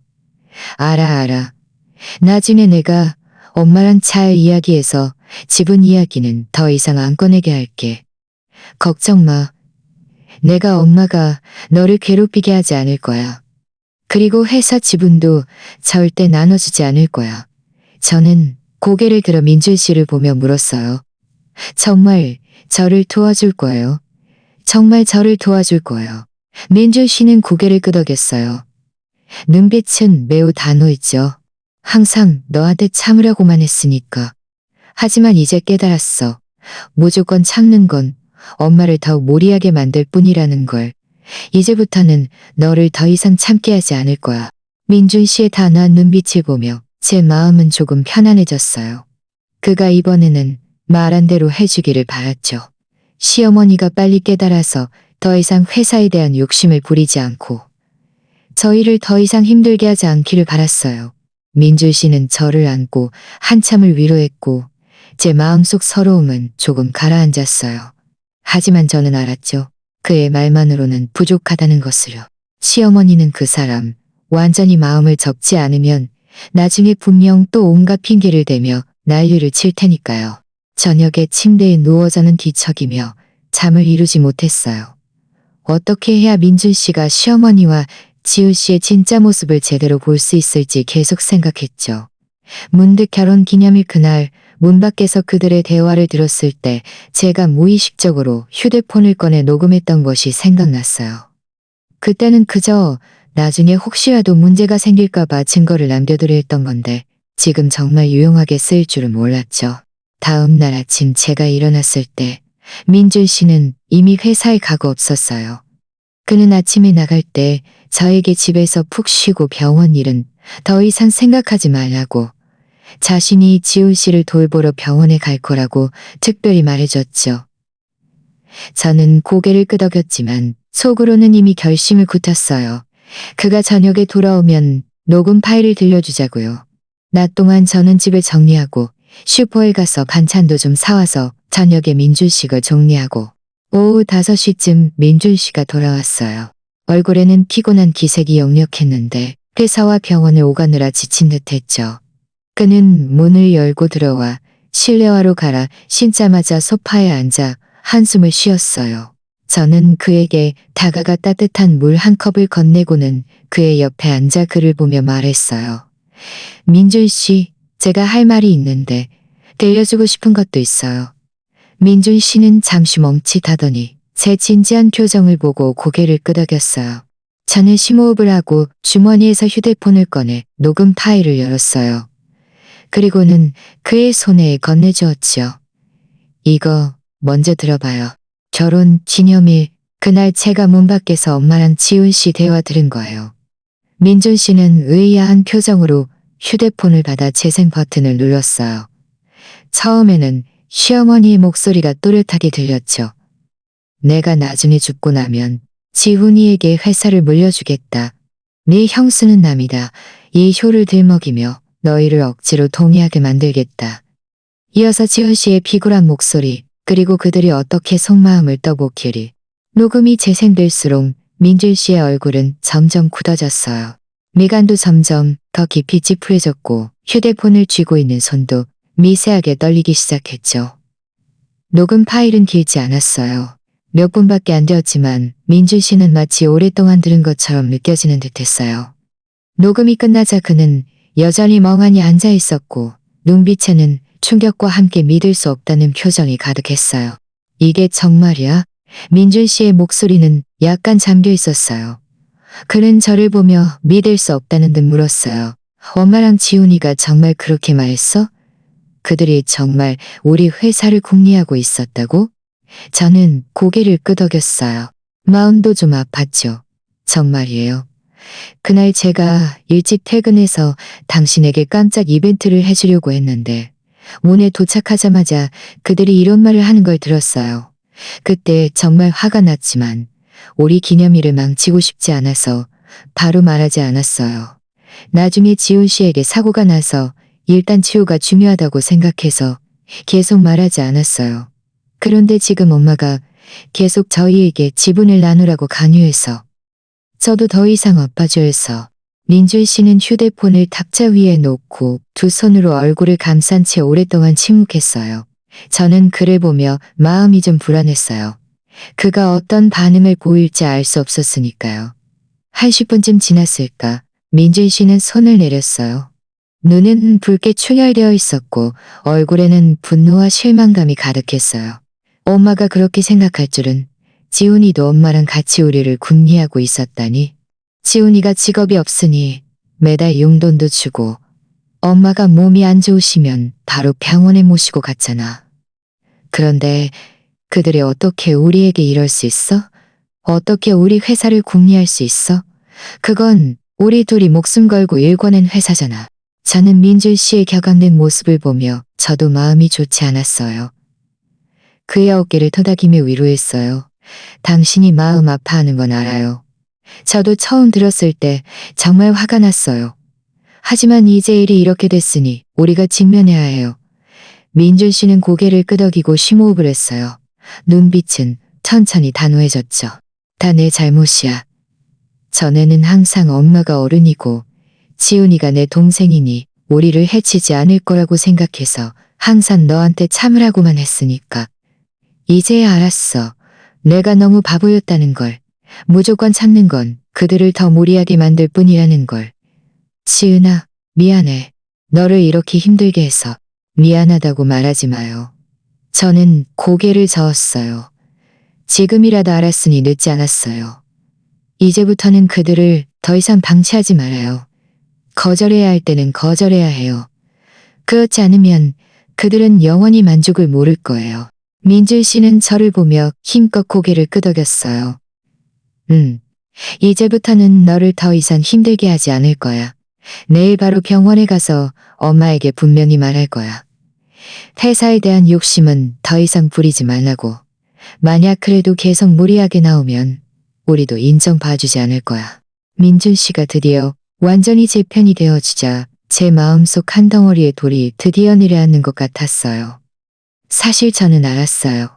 알아. 나중에 내가 엄마랑 잘 이야기해서 지분 이야기는 더 이상 안 꺼내게 할게. 걱정 마. 내가 엄마가 너를 괴롭히게 하지 않을 거야. 그리고 회사 지분도 절대 나눠주지 않을 거야. 저는 고개를 들어 민준 씨를 보며 물었어요. 정말 저를 도와줄 거예요? 정말 저를 도와줄 거예요. 민준 씨는 고개를 끄덕였어요. 눈빛은 매우 단호했죠. 항상 너한테 참으라고만 했으니까. 하지만 이제 깨달았어. 무조건 참는 건 엄마를 더욱 무리하게 만들 뿐이라는 걸. 이제부터는 너를 더 이상 참게 하지 않을 거야. 민준 씨의 단호한 눈빛을 보며 제 마음은 조금 편안해졌어요. 그가 이번에는 말한 대로 해주기를 바랐죠. 시어머니가 빨리 깨달아서 더 이상 회사에 대한 욕심을 부리지 않고 저희를 더 이상 힘들게 하지 않기를 바랐어요. 민준 씨는 저를 안고 한참을 위로했고 제 마음속 서러움은 조금 가라앉았어요. 하지만 저는 알았죠. 그의 말만으로는 부족하다는 것을요. 시어머니는 그 사람 완전히 마음을 접지 않으면 나중에 분명 또 온갖 핑계를 대며 난리를 칠 테니까요. 저녁에 침대에 누워 자는 뒤척이며 잠을 이루지 못했어요. 어떻게 해야 민준 씨가 시어머니와 지우 씨의 진짜 모습을 제대로 볼 수 있을지 계속 생각했죠. 문득 결혼 기념일 그날 문 밖에서 그들의 대화를 들었을 때 제가 무의식적으로 휴대폰을 꺼내 녹음했던 것이 생각났어요. 그때는 그저 나중에 혹시라도 문제가 생길까봐 증거를 남겨두려 했던 건데 지금 정말 유용하게 쓰일 줄은 몰랐죠. 다음 날 아침 제가 일어났을 때 민준 씨는 이미 회사에 가고 없었어요. 그는 아침에 나갈 때 저에게 집에서 푹 쉬고 병원 일은 더 이상 생각하지 말라고 자신이 지훈 씨를 돌보러 병원에 갈 거라고 특별히 말해줬죠. 저는 고개를 끄덕였지만 속으로는 이미 결심을 굳혔어요. 그가 저녁에 돌아오면 녹음 파일을 들려주자고요. 낮 동안 저는 집을 정리하고 슈퍼에 가서 반찬도 좀 사와서 저녁에 민준 씨가 정리하고 오후 5시쯤 민준 씨가 돌아왔어요. 얼굴에는 피곤한 기색이 역력했는데 회사와 병원을 오가느라 지친 듯했죠. 그는 문을 열고 들어와 실내화로 갈아 신자마자 소파에 앉아 한숨을 쉬었어요. 저는 그에게 다가가 따뜻한 물 한 컵을 건네고는 그의 옆에 앉아 그를 보며 말했어요. 민준 씨, 제가 할 말이 있는데 들려주고 싶은 것도 있어요. 민준 씨는 잠시 멈칫하더니 제 진지한 표정을 보고 고개를 끄덕였어요. 저는 심호흡을 하고 주머니에서 휴대폰을 꺼내 녹음 파일을 열었어요. 그리고는 그의 손에 건네주었죠. 이거 먼저 들어봐요. 결혼 기념일 그날 제가 문 밖에서 엄마랑 지훈 씨 대화 들은 거예요. 민준 씨는 의아한 표정으로 휴대폰을 받아 재생 버튼을 눌렀어요. 처음에는 시어머니의 목소리가 또렷하게 들렸죠. 내가 나중에 죽고 나면 지훈이에게 회사를 물려주겠다. 네 형수는 남이다. 이 효를 들먹이며 너희를 억지로 동의하게 만들겠다. 이어서 지훈 씨의 비굴한 목소리 그리고 그들이 어떻게 속마음을 떠보기를. 녹음이 재생될수록 민준 씨의 얼굴은 점점 굳어졌어요. 미간도 점점 더 깊이 찌푸려졌고 휴대폰을 쥐고 있는 손도 미세하게 떨리기 시작했죠. 녹음 파일은 길지 않았어요. 몇 분밖에 안 되었지만 민준 씨는 마치 오랫동안 들은 것처럼 느껴지는 듯했어요. 녹음이 끝나자 그는 여전히 멍하니 앉아 있었고 눈빛에는 충격과 함께 믿을 수 없다는 표정이 가득했어요. 이게 정말이야? 민준 씨의 목소리는 약간 잠겨 있었어요. 그는 저를 보며 믿을 수 없다는 듯 물었어요. 엄마랑 지훈이가 정말 그렇게 말했어? 그들이 정말 우리 회사를 궁리하고 있었다고? 저는 고개를 끄덕였어요. 마음도 좀 아팠죠. 정말이에요. 그날 제가 일찍 퇴근해서 당신에게 깜짝 이벤트를 해주려고 했는데 문에 도착하자마자 그들이 이런 말을 하는 걸 들었어요. 그때 정말 화가 났지만 우리 기념일을 망치고 싶지 않아서 바로 말하지 않았어요. 나중에 지훈 씨에게 사고가 나서 일단 치유가 중요하다고 생각해서 계속 말하지 않았어요. 그런데 지금 엄마가 계속 저희에게 지분을 나누라고 강요해서 저도 더 이상 엎어져 해서 민준 씨는 휴대폰을 탁자 위에 놓고 두 손으로 얼굴을 감싼 채 오랫동안 침묵했어요. 저는 그를 보며 마음이 좀 불안했어요. 그가 어떤 반응을 보일지 알 수 없었으니까요. 한 10분쯤 지났을까 민준 씨는 손을 내렸어요. 눈은 붉게 충혈되어 있었고 얼굴에는 분노와 실망감이 가득했어요. 엄마가 그렇게 생각할 줄은. 지훈이도 엄마랑 같이 우리를 궁리하고 있었다니. 지훈이가 직업이 없으니 매달 용돈도 주고 엄마가 몸이 안 좋으시면 바로 병원에 모시고 갔잖아. 그런데 그들이 어떻게 우리에게 이럴 수 있어? 어떻게 우리 회사를 궁리할 수 있어? 그건 우리 둘이 목숨 걸고 일궈낸 회사잖아. 저는 민준 씨의 격앙된 모습을 보며 저도 마음이 좋지 않았어요. 그의 어깨를 토닥이며 위로했어요. 당신이 마음 아파하는 건 알아요. 저도 처음 들었을 때 정말 화가 났어요. 하지만 이제 일이 이렇게 됐으니 우리가 직면해야 해요. 민준 씨는 고개를 끄덕이고 심호흡을 했어요. 눈빛은 천천히 단호해졌죠. 다 내 잘못이야. 전에는 항상 엄마가 어른이고 지훈이가 내 동생이니 우리를 해치지 않을 거라고 생각해서 항상 너한테 참으라고만 했으니까. 이제야 알았어. 내가 너무 바보였다는 걸. 무조건 참는 건 그들을 더 무리하게 만들 뿐이라는 걸. 지은아, 미안해. 너를 이렇게 힘들게 해서 미안하다고 말하지 마요. 저는 고개를 저었어요. 지금이라도 알았으니 늦지 않았어요. 이제부터는 그들을 더 이상 방치하지 말아요. 거절해야 할 때는 거절해야 해요. 그렇지 않으면 그들은 영원히 만족을 모를 거예요. 민준 씨는 저를 보며 힘껏 고개를 끄덕였어요. 이제부터는 너를 더 이상 힘들게 하지 않을 거야. 내일 바로 병원에 가서 엄마에게 분명히 말할 거야. 회사에 대한 욕심은 더 이상 부리지 말라고. 만약 그래도 계속 무리하게 나오면 우리도 인정 봐주지 않을 거야. 민준 씨가 드디어 완전히 제 편이 되어주자 제 마음속 한 덩어리의 돌이 드디어 내려앉는 것 같았어요. 사실 저는 알았어요.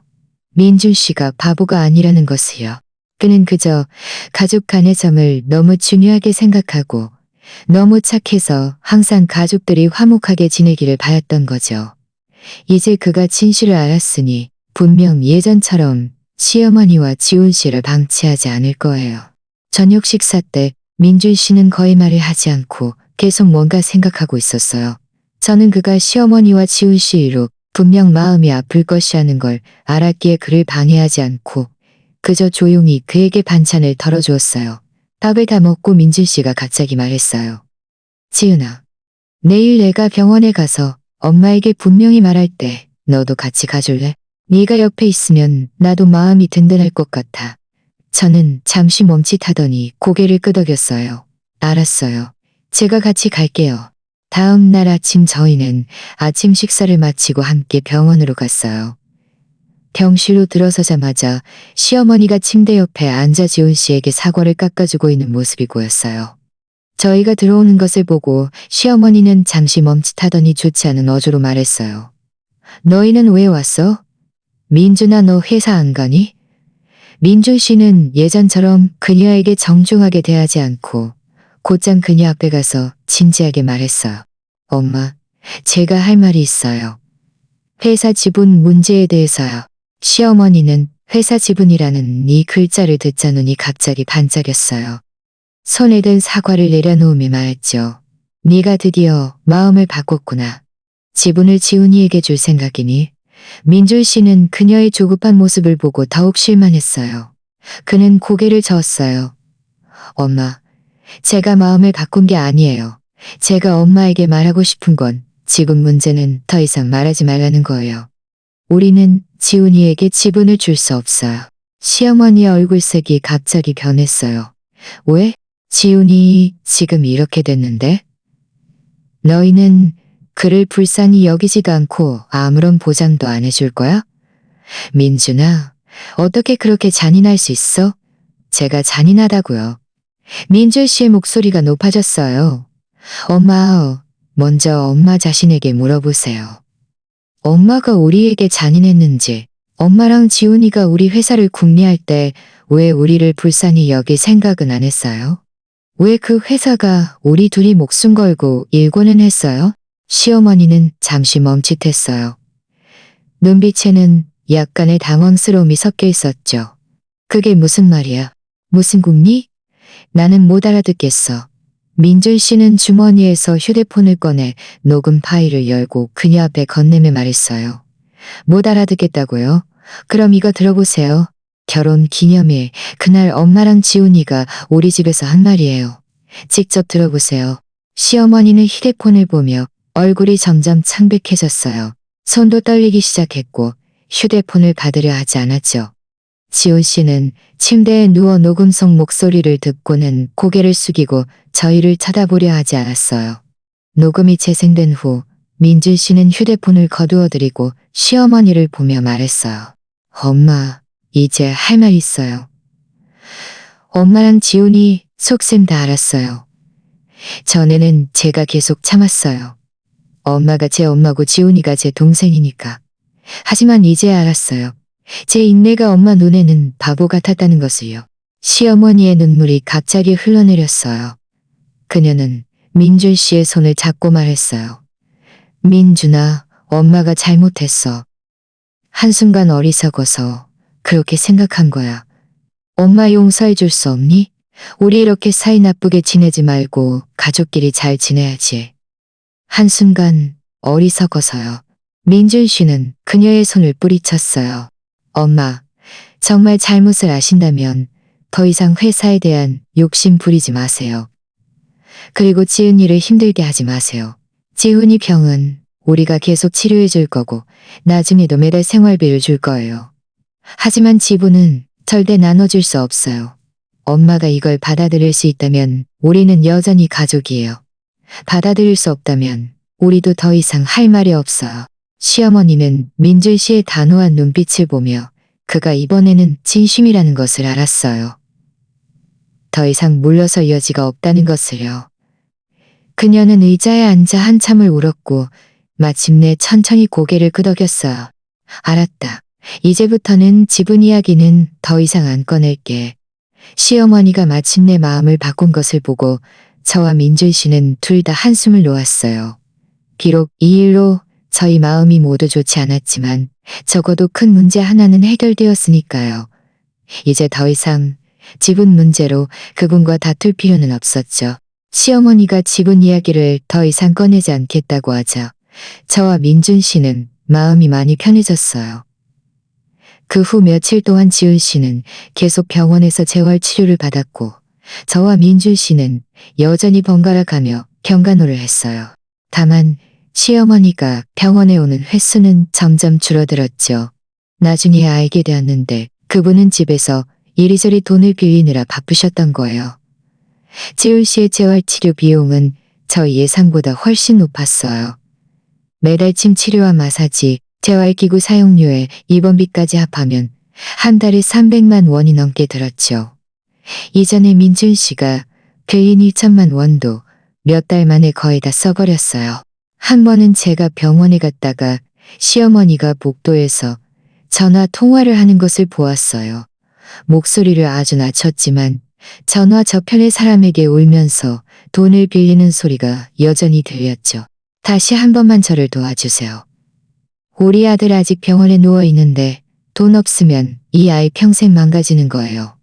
민준 씨가 바보가 아니라는 것을요. 그는 그저 가족 간의 정을 너무 중요하게 생각하고 너무 착해서 항상 가족들이 화목하게 지내기를 바랐던 거죠. 이제 그가 진실을 알았으니 분명 예전처럼 시어머니와 지훈 씨를 방치하지 않을 거예요. 저녁 식사 때 민준 씨는 거의 말을 하지 않고 계속 뭔가 생각하고 있었어요. 저는 그가 시어머니와 지훈 씨 일로 분명 마음이 아플 것이라는 걸 알았기에 그를 방해하지 않고 그저 조용히 그에게 반찬을 덜어주었어요. 밥을 다 먹고 민준 씨가 갑자기 말했어요. 지은아, 내일 내가 병원에 가서 엄마에게 분명히 말할 때 너도 같이 가줄래? 네가 옆에 있으면 나도 마음이 든든할 것 같아. 저는 잠시 멈칫하더니 고개를 끄덕였어요. 알았어요. 제가 같이 갈게요. 다음 날 아침 저희는 아침 식사를 마치고 함께 병원으로 갔어요. 병실로 들어서자마자 시어머니가 침대 옆에 앉아 지훈 씨에게 사과를 깎아주고 있는 모습이 보였어요. 저희가 들어오는 것을 보고 시어머니는 잠시 멈칫하더니 좋지 않은 어조로 말했어요. 너희는 왜 왔어? 민준아, 너 회사 안 가니? 민준 씨는 예전처럼 그녀에게 정중하게 대하지 않고 곧장 그녀 앞에 가서 진지하게 말했어요. 엄마, 제가 할 말이 있어요. 회사 지분 문제에 대해서요. 시어머니는 회사 지분이라는 이 글자를 듣자 눈이 갑자기 반짝였어요. 손에 든 사과를 내려놓으며 말했죠. 네가 드디어 마음을 바꿨구나. 지분을 지훈이에게 줄 생각이니? 민준 씨는 그녀의 조급한 모습을 보고 더욱 실망했어요. 그는 고개를 저었어요. 엄마, 제가 마음을 바꾼 게 아니에요. 제가 엄마에게 말하고 싶은 건 지분 문제는 더 이상 말하지 말라는 거예요. 우리는 지훈이에게 지분을 줄 수 없어요. 시어머니의 얼굴색이 갑자기 변했어요. 왜? 지훈이 지금 이렇게 됐는데? 너희는 그를 불쌍히 여기지도 않고 아무런 보장도 안 해줄 거야? 민준아, 어떻게 그렇게 잔인할 수 있어? 제가 잔인하다고요. 민준 씨의 목소리가 높아졌어요. 엄마, 먼저 엄마 자신에게 물어보세요. 엄마가 우리에게 잔인했는지, 엄마랑 지훈이가 우리 회사를 궁리할 때 왜 우리를 불쌍히 여길 생각은 안 했어요? 왜 그 회사가 우리 둘이 목숨 걸고 일궈는 했어요? 시어머니는 잠시 멈칫했어요. 눈빛에는 약간의 당황스러움이 섞여 있었죠. 그게 무슨 말이야? 무슨 궁리? 나는 못 알아듣겠어. 민준 씨는 주머니에서 휴대폰을 꺼내 녹음 파일을 열고 그녀 앞에 건네며 말했어요. 못 알아듣겠다고요? 그럼 이거 들어보세요. 결혼 기념일, 그날 엄마랑 지훈이가 우리 집에서 한 말이에요. 직접 들어보세요. 시어머니는 휴대폰을 보며 얼굴이 점점 창백해졌어요. 손도 떨리기 시작했고 휴대폰을 받으려 하지 않았죠. 지훈 씨는 침대에 누워 녹음 속 목소리를 듣고는 고개를 숙이고 저희를 쳐다보려 하지 않았어요. 녹음이 재생된 후 민준 씨는 휴대폰을 거두어드리고 시어머니를 보며 말했어요. 엄마, 이제 할 말 있어요. 엄마랑 지훈이 속셈 다 알았어요. 전에는 제가 계속 참았어요. 엄마가 제 엄마고 지훈이가 제 동생이니까. 하지만 이제 알았어요. 제 인내가 엄마 눈에는 바보 같았다는 것을요. 시어머니의 눈물이 갑자기 흘러내렸어요. 그녀는 민준 씨의 손을 잡고 말했어요. 민준아, 엄마가 잘못했어. 한순간 어리석어서 그렇게 생각한 거야. 엄마 용서해 줄 수 없니? 우리 이렇게 사이 나쁘게 지내지 말고 가족끼리 잘 지내야지. 한순간 어리석어서요. 민준 씨는 그녀의 손을 뿌리쳤어요. 엄마, 정말 잘못을 아신다면 더 이상 회사에 대한 욕심 부리지 마세요. 그리고 지은이를 힘들게 하지 마세요. 지훈이 병은 우리가 계속 치료해 줄 거고 나중에도 매달 생활비를 줄 거예요. 하지만 지분은 절대 나눠줄 수 없어요. 엄마가 이걸 받아들일 수 있다면 우리는 여전히 가족이에요. 받아들일 수 없다면 우리도 더 이상 할 말이 없어요. 시어머니는 민준 씨의 단호한 눈빛을 보며 그가 이번에는 진심이라는 것을 알았어요. 더 이상 물러설 여지가 없다는 것을요. 그녀는 의자에 앉아 한참을 울었고 마침내 천천히 고개를 끄덕였어요. 알았다. 이제부터는 지분 이야기는 더 이상 안 꺼낼게. 시어머니가 마침내 마음을 바꾼 것을 보고 저와 민준 씨는 둘 다 한숨을 놓았어요. 비록 이 일로 저희 마음이 모두 좋지 않았지만 적어도 큰 문제 하나는 해결되었으니까요. 이제 더 이상 지분 문제로 그분과 다툴 필요는 없었죠. 시어머니가 지분 이야기를 더 이상 꺼내지 않겠다고 하자 저와 민준 씨는 마음이 많이 편해졌어요. 그 후 며칠 동안 지은 씨는 계속 병원에서 재활 치료를 받았고 저와 민준 씨는 여전히 번갈아 가며 경간호를 했어요. 다만 시어머니가 병원에 오는 횟수는 점점 줄어들었죠. 나중에 알게 되었는데 그분은 집에서 이리저리 돈을 빌리느라 바쁘셨던 거예요. 지은 씨의 재활치료 비용은 저희 예상보다 훨씬 높았어요. 매달침 치료와 마사지, 재활기구 사용료에 입원비까지 합하면 한 달에 300만 원이 넘게 들었죠. 이전에 민준 씨가 빌린 1천만 원도 몇 달 만에 거의 다 써버렸어요. 한 번은 제가 병원에 갔다가 시어머니가 복도에서 전화 통화를 하는 것을 보았어요. 목소리를 아주 낮췄지만 전화 저편의 사람에게 울면서 돈을 빌리는 소리가 여전히 들렸죠. 다시 한 번만 저를 도와주세요. 우리 아들 아직 병원에 누워 있는데 돈 없으면 이 아이 평생 망가지는 거예요.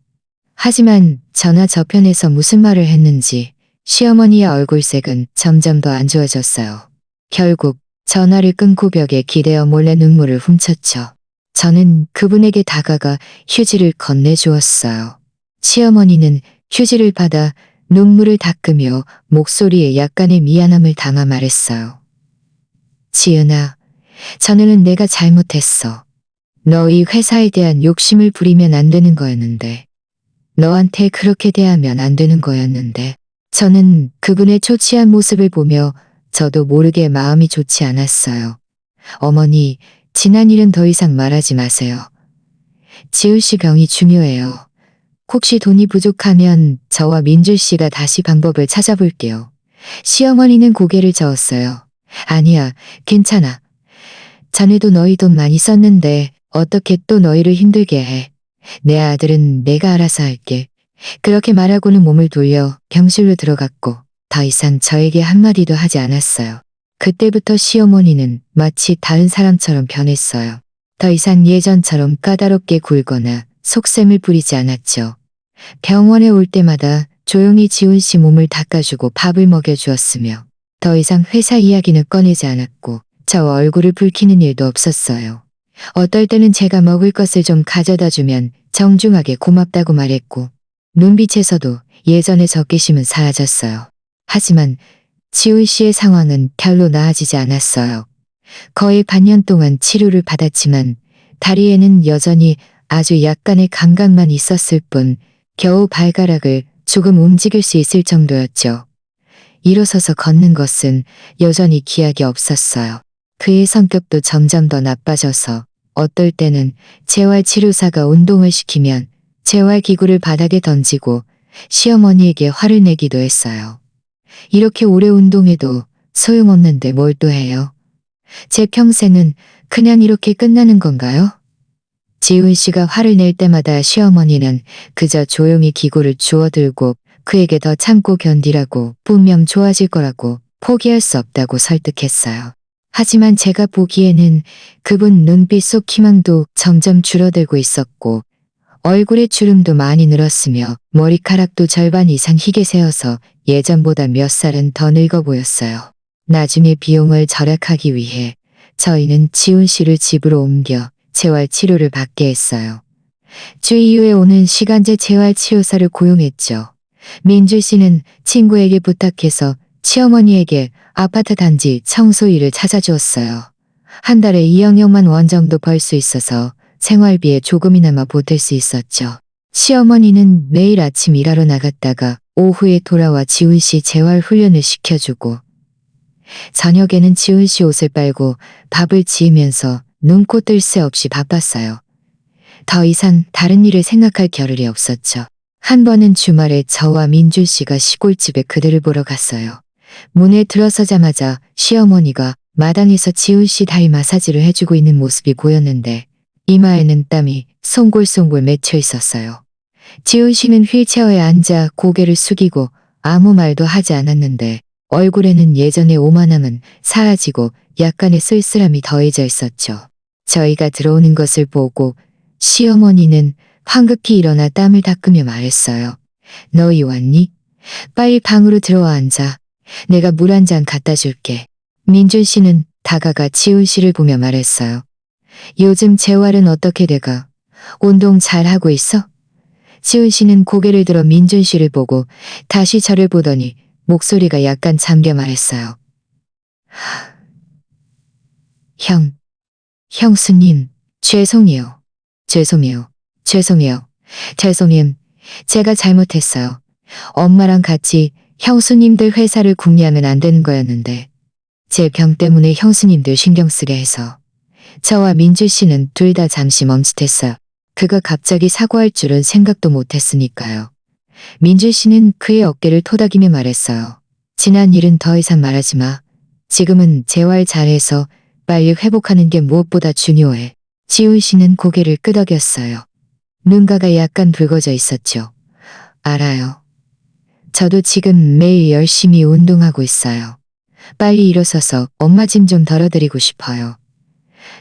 하지만 전화 저편에서 무슨 말을 했는지 시어머니의 얼굴색은 점점 더 안 좋아졌어요. 결국 전화를 끊고 벽에 기대어 몰래 눈물을 훔쳤죠. 저는 그분에게 다가가 휴지를 건네주었어요. 시어머니는 휴지를 받아 눈물을 닦으며 목소리에 약간의 미안함을 담아 말했어요. 지은아, 전에는 내가 잘못했어. 너 이 회사에 대한 욕심을 부리면 안 되는 거였는데. 너한테 그렇게 대하면 안 되는 거였는데. 저는 그분의 초췌한 모습을 보며 저도 모르게 마음이 좋지 않았어요. 어머니, 지난 일은 더 이상 말하지 마세요. 지훈 씨 병이 중요해요. 혹시 돈이 부족하면 저와 민준 씨가 다시 방법을 찾아볼게요. 시어머니는 고개를 저었어요. 아니야, 괜찮아. 자네도 너희 돈 많이 썼는데 어떻게 또 너희를 힘들게 해. 내 아들은 내가 알아서 할게. 그렇게 말하고는 몸을 돌려 병실로 들어갔고 더 이상 저에게 한마디도 하지 않았어요. 그때부터 시어머니는 마치 다른 사람처럼 변했어요. 더 이상 예전처럼 까다롭게 굴거나 속셈을 부리지 않았죠. 병원에 올 때마다 조용히 지훈 씨 몸을 닦아주고 밥을 먹여주었으며 더 이상 회사 이야기는 꺼내지 않았고 저 얼굴을 붉히는 일도 없었어요. 어떨 때는 제가 먹을 것을 좀 가져다 주면 정중하게 고맙다고 말했고 눈빛에서도 예전의 적개심은 사라졌어요. 하지만 지훈 씨의 상황은 별로 나아지지 않았어요. 거의 반년 동안 치료를 받았지만 다리에는 여전히 아주 약간의 감각만 있었을 뿐 겨우 발가락을 조금 움직일 수 있을 정도였죠. 일어서서 걷는 것은 여전히 기약이 없었어요. 그의 성격도 점점 더 나빠져서 어떨 때는 재활치료사가 운동을 시키면 재활기구를 바닥에 던지고 시어머니에게 화를 내기도 했어요. 이렇게 오래 운동해도 소용없는데 뭘 또 해요? 제 평생은 그냥 이렇게 끝나는 건가요? 지훈 씨가 화를 낼 때마다 시어머니는 그저 조용히 기구를 주워들고 그에게 더 참고 견디라고 분명 좋아질 거라고 포기할 수 없다고 설득했어요. 하지만 제가 보기에는 그분 눈빛 속 희망도 점점 줄어들고 있었고 얼굴의 주름도 많이 늘었으며 머리카락도 절반 이상 희게 새어서 예전보다 몇 살은 더 늙어 보였어요. 나중에 비용을 절약하기 위해 저희는 지훈 씨를 집으로 옮겨 재활치료를 받게 했어요. 주 2회 오는 시간제 재활치료사를 고용했죠. 민주 씨는 친구에게 부탁해서 시어머니에게 아파트 단지 청소 일을 찾아주었어요. 한 달에 2억만 원 정도 벌 수 있어서 생활비에 조금이나마 보탤 수 있었죠. 시어머니는 매일 아침 일하러 나갔다가 오후에 돌아와 지훈 씨 재활 훈련을 시켜주고 저녁에는 지훈 씨 옷을 빨고 밥을 지으면서 눈코 뜰 새 없이 바빴어요. 더 이상 다른 일을 생각할 겨를이 없었죠. 한 번은 주말에 저와 민준 씨가 시골집에 그들을 보러 갔어요. 문에 들어서자마자 시어머니가 마당에서 지훈 씨 다리 마사지를 해주고 있는 모습이 보였는데 이마에는 땀이 송골송골 맺혀 있었어요. 지훈 씨는 휠체어에 앉아 고개를 숙이고 아무 말도 하지 않았는데 얼굴에는 예전의 오만함은 사라지고 약간의 쓸쓸함이 더해져 있었죠. 저희가 들어오는 것을 보고 시어머니는 황급히 일어나 땀을 닦으며 말했어요. 너희 왔니? 빨리 방으로 들어와 앉아. 내가 물 한 잔 갖다 줄게. 민준 씨는 다가가 지훈 씨를 보며 말했어요. 요즘 재활은 어떻게 돼가? 운동 잘 하고 있어? 지훈 씨는 고개를 들어 민준 씨를 보고 다시 저를 보더니 목소리가 약간 잠겨 말했어요. 형수님, 죄송해요. 죄송해요. 제가 잘못했어요. 엄마랑 같이 형수님들 회사를 궁리하면 안 되는 거였는데 제 병 때문에 형수님들 신경 쓰게 해서 저와 민주 씨는 둘 다 잠시 멈칫했어요. 그가 갑자기 사과할 줄은 생각도 못했으니까요. 민주 씨는 그의 어깨를 토닥이며 말했어요. 지난 일은 더 이상 말하지 마. 지금은 재활 잘해서 빨리 회복하는 게 무엇보다 중요해. 지훈 씨는 고개를 끄덕였어요. 눈가가 약간 붉어져 있었죠. 알아요. 저도 지금 매일 열심히 운동하고 있어요. 빨리 일어서서 엄마 짐 좀 덜어드리고 싶어요.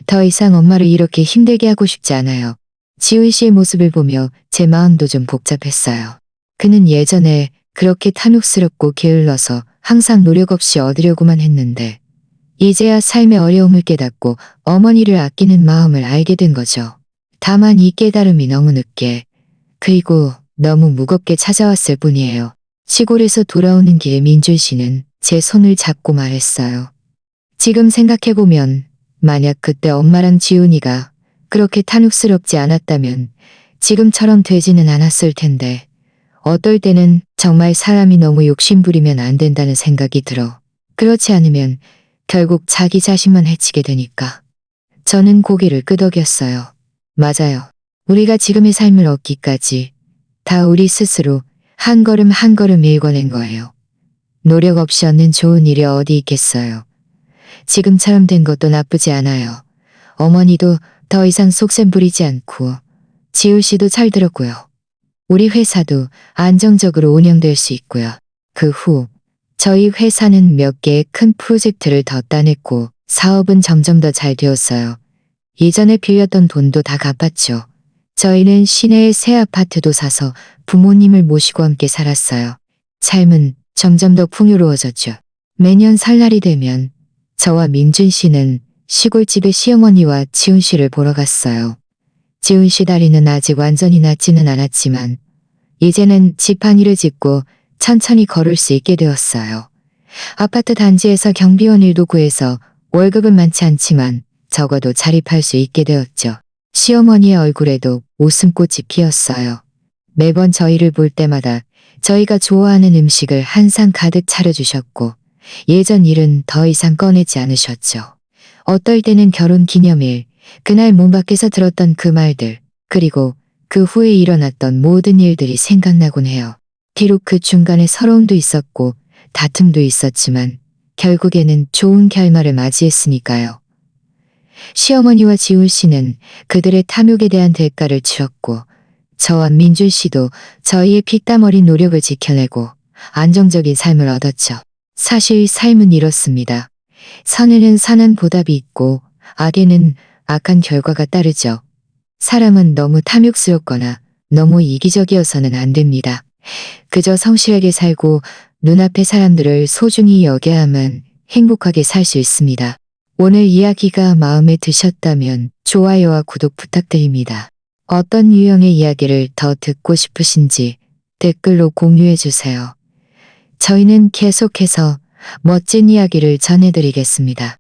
더 이상 엄마를 이렇게 힘들게 하고 싶지 않아요. 지훈 씨의 모습을 보며 제 마음도 좀 복잡했어요. 그는 예전에 그렇게 탐욕스럽고 게을러서 항상 노력 없이 얻으려고만 했는데 이제야 삶의 어려움을 깨닫고 어머니를 아끼는 마음을 알게 된 거죠. 다만 이 깨달음이 너무 늦게 그리고 너무 무겁게 찾아왔을 뿐이에요. 시골에서 돌아오는 길에 민준 씨는 제 손을 잡고 말했어요. 지금 생각해보면 만약 그때 엄마랑 지훈이가 그렇게 탐욕스럽지 않았다면 지금처럼 되지는 않았을 텐데 어떨 때는 정말 사람이 너무 욕심부리면 안 된다는 생각이 들어. 그렇지 않으면 결국 자기 자신만 해치게 되니까. 저는 고개를 끄덕였어요. 맞아요. 우리가 지금의 삶을 얻기까지 다 우리 스스로 한 걸음 한 걸음 일궈낸 거예요. 노력 없이 얻는 좋은 일이 어디 있겠어요. 지금처럼 된 것도 나쁘지 않아요. 어머니도 더 이상 속셈 부리지 않고 지우 씨도 잘 들었고요. 우리 회사도 안정적으로 운영될 수 있고요. 그 후 저희 회사는 몇 개의 큰 프로젝트를 더 따냈고 사업은 점점 더 잘 되었어요. 예전에 빌렸던 돈도 다 갚았죠. 저희는 시내에 새 아파트도 사서 부모님을 모시고 함께 살았어요. 삶은 점점 더 풍요로워졌죠. 매년 설날이 되면 저와 민준 씨는 시골집에 시어머니와 지훈 씨를 보러 갔어요. 지훈 씨 다리는 아직 완전히 낫지는 않았지만 이제는 지팡이를 짚고 천천히 걸을 수 있게 되었어요. 아파트 단지에서 경비원 일도 구해서 월급은 많지 않지만 적어도 자립할 수 있게 되었죠. 시어머니의 얼굴에도 웃음꽃이 피었어요. 매번 저희를 볼 때마다 저희가 좋아하는 음식을 한 상 가득 차려주셨고 예전 일은 더 이상 꺼내지 않으셨죠. 어떨 때는 결혼 기념일, 그날 문 밖에서 들었던 그 말들, 그리고 그 후에 일어났던 모든 일들이 생각나곤 해요. 비록 그 중간에 서러움도 있었고 다툼도 있었지만 결국에는 좋은 결말을 맞이했으니까요. 시어머니와 지훈 씨는 그들의 탐욕에 대한 대가를 치렀고 저와 민준 씨도 저희의 피땀 어린 노력을 지켜내고 안정적인 삶을 얻었죠. 사실 삶은 이렇습니다. 선에는 선한 보답이 있고 악에는 악한 결과가 따르죠. 사람은 너무 탐욕스럽거나 너무 이기적이어서는 안 됩니다. 그저 성실하게 살고 눈앞의 사람들을 소중히 여겨야 하면 행복하게 살 수 있습니다. 오늘 이야기가 마음에 드셨다면 좋아요와 구독 부탁드립니다. 어떤 유형의 이야기를 더 듣고 싶으신지 댓글로 공유해 주세요. 저희는 계속해서 멋진 이야기를 전해드리겠습니다.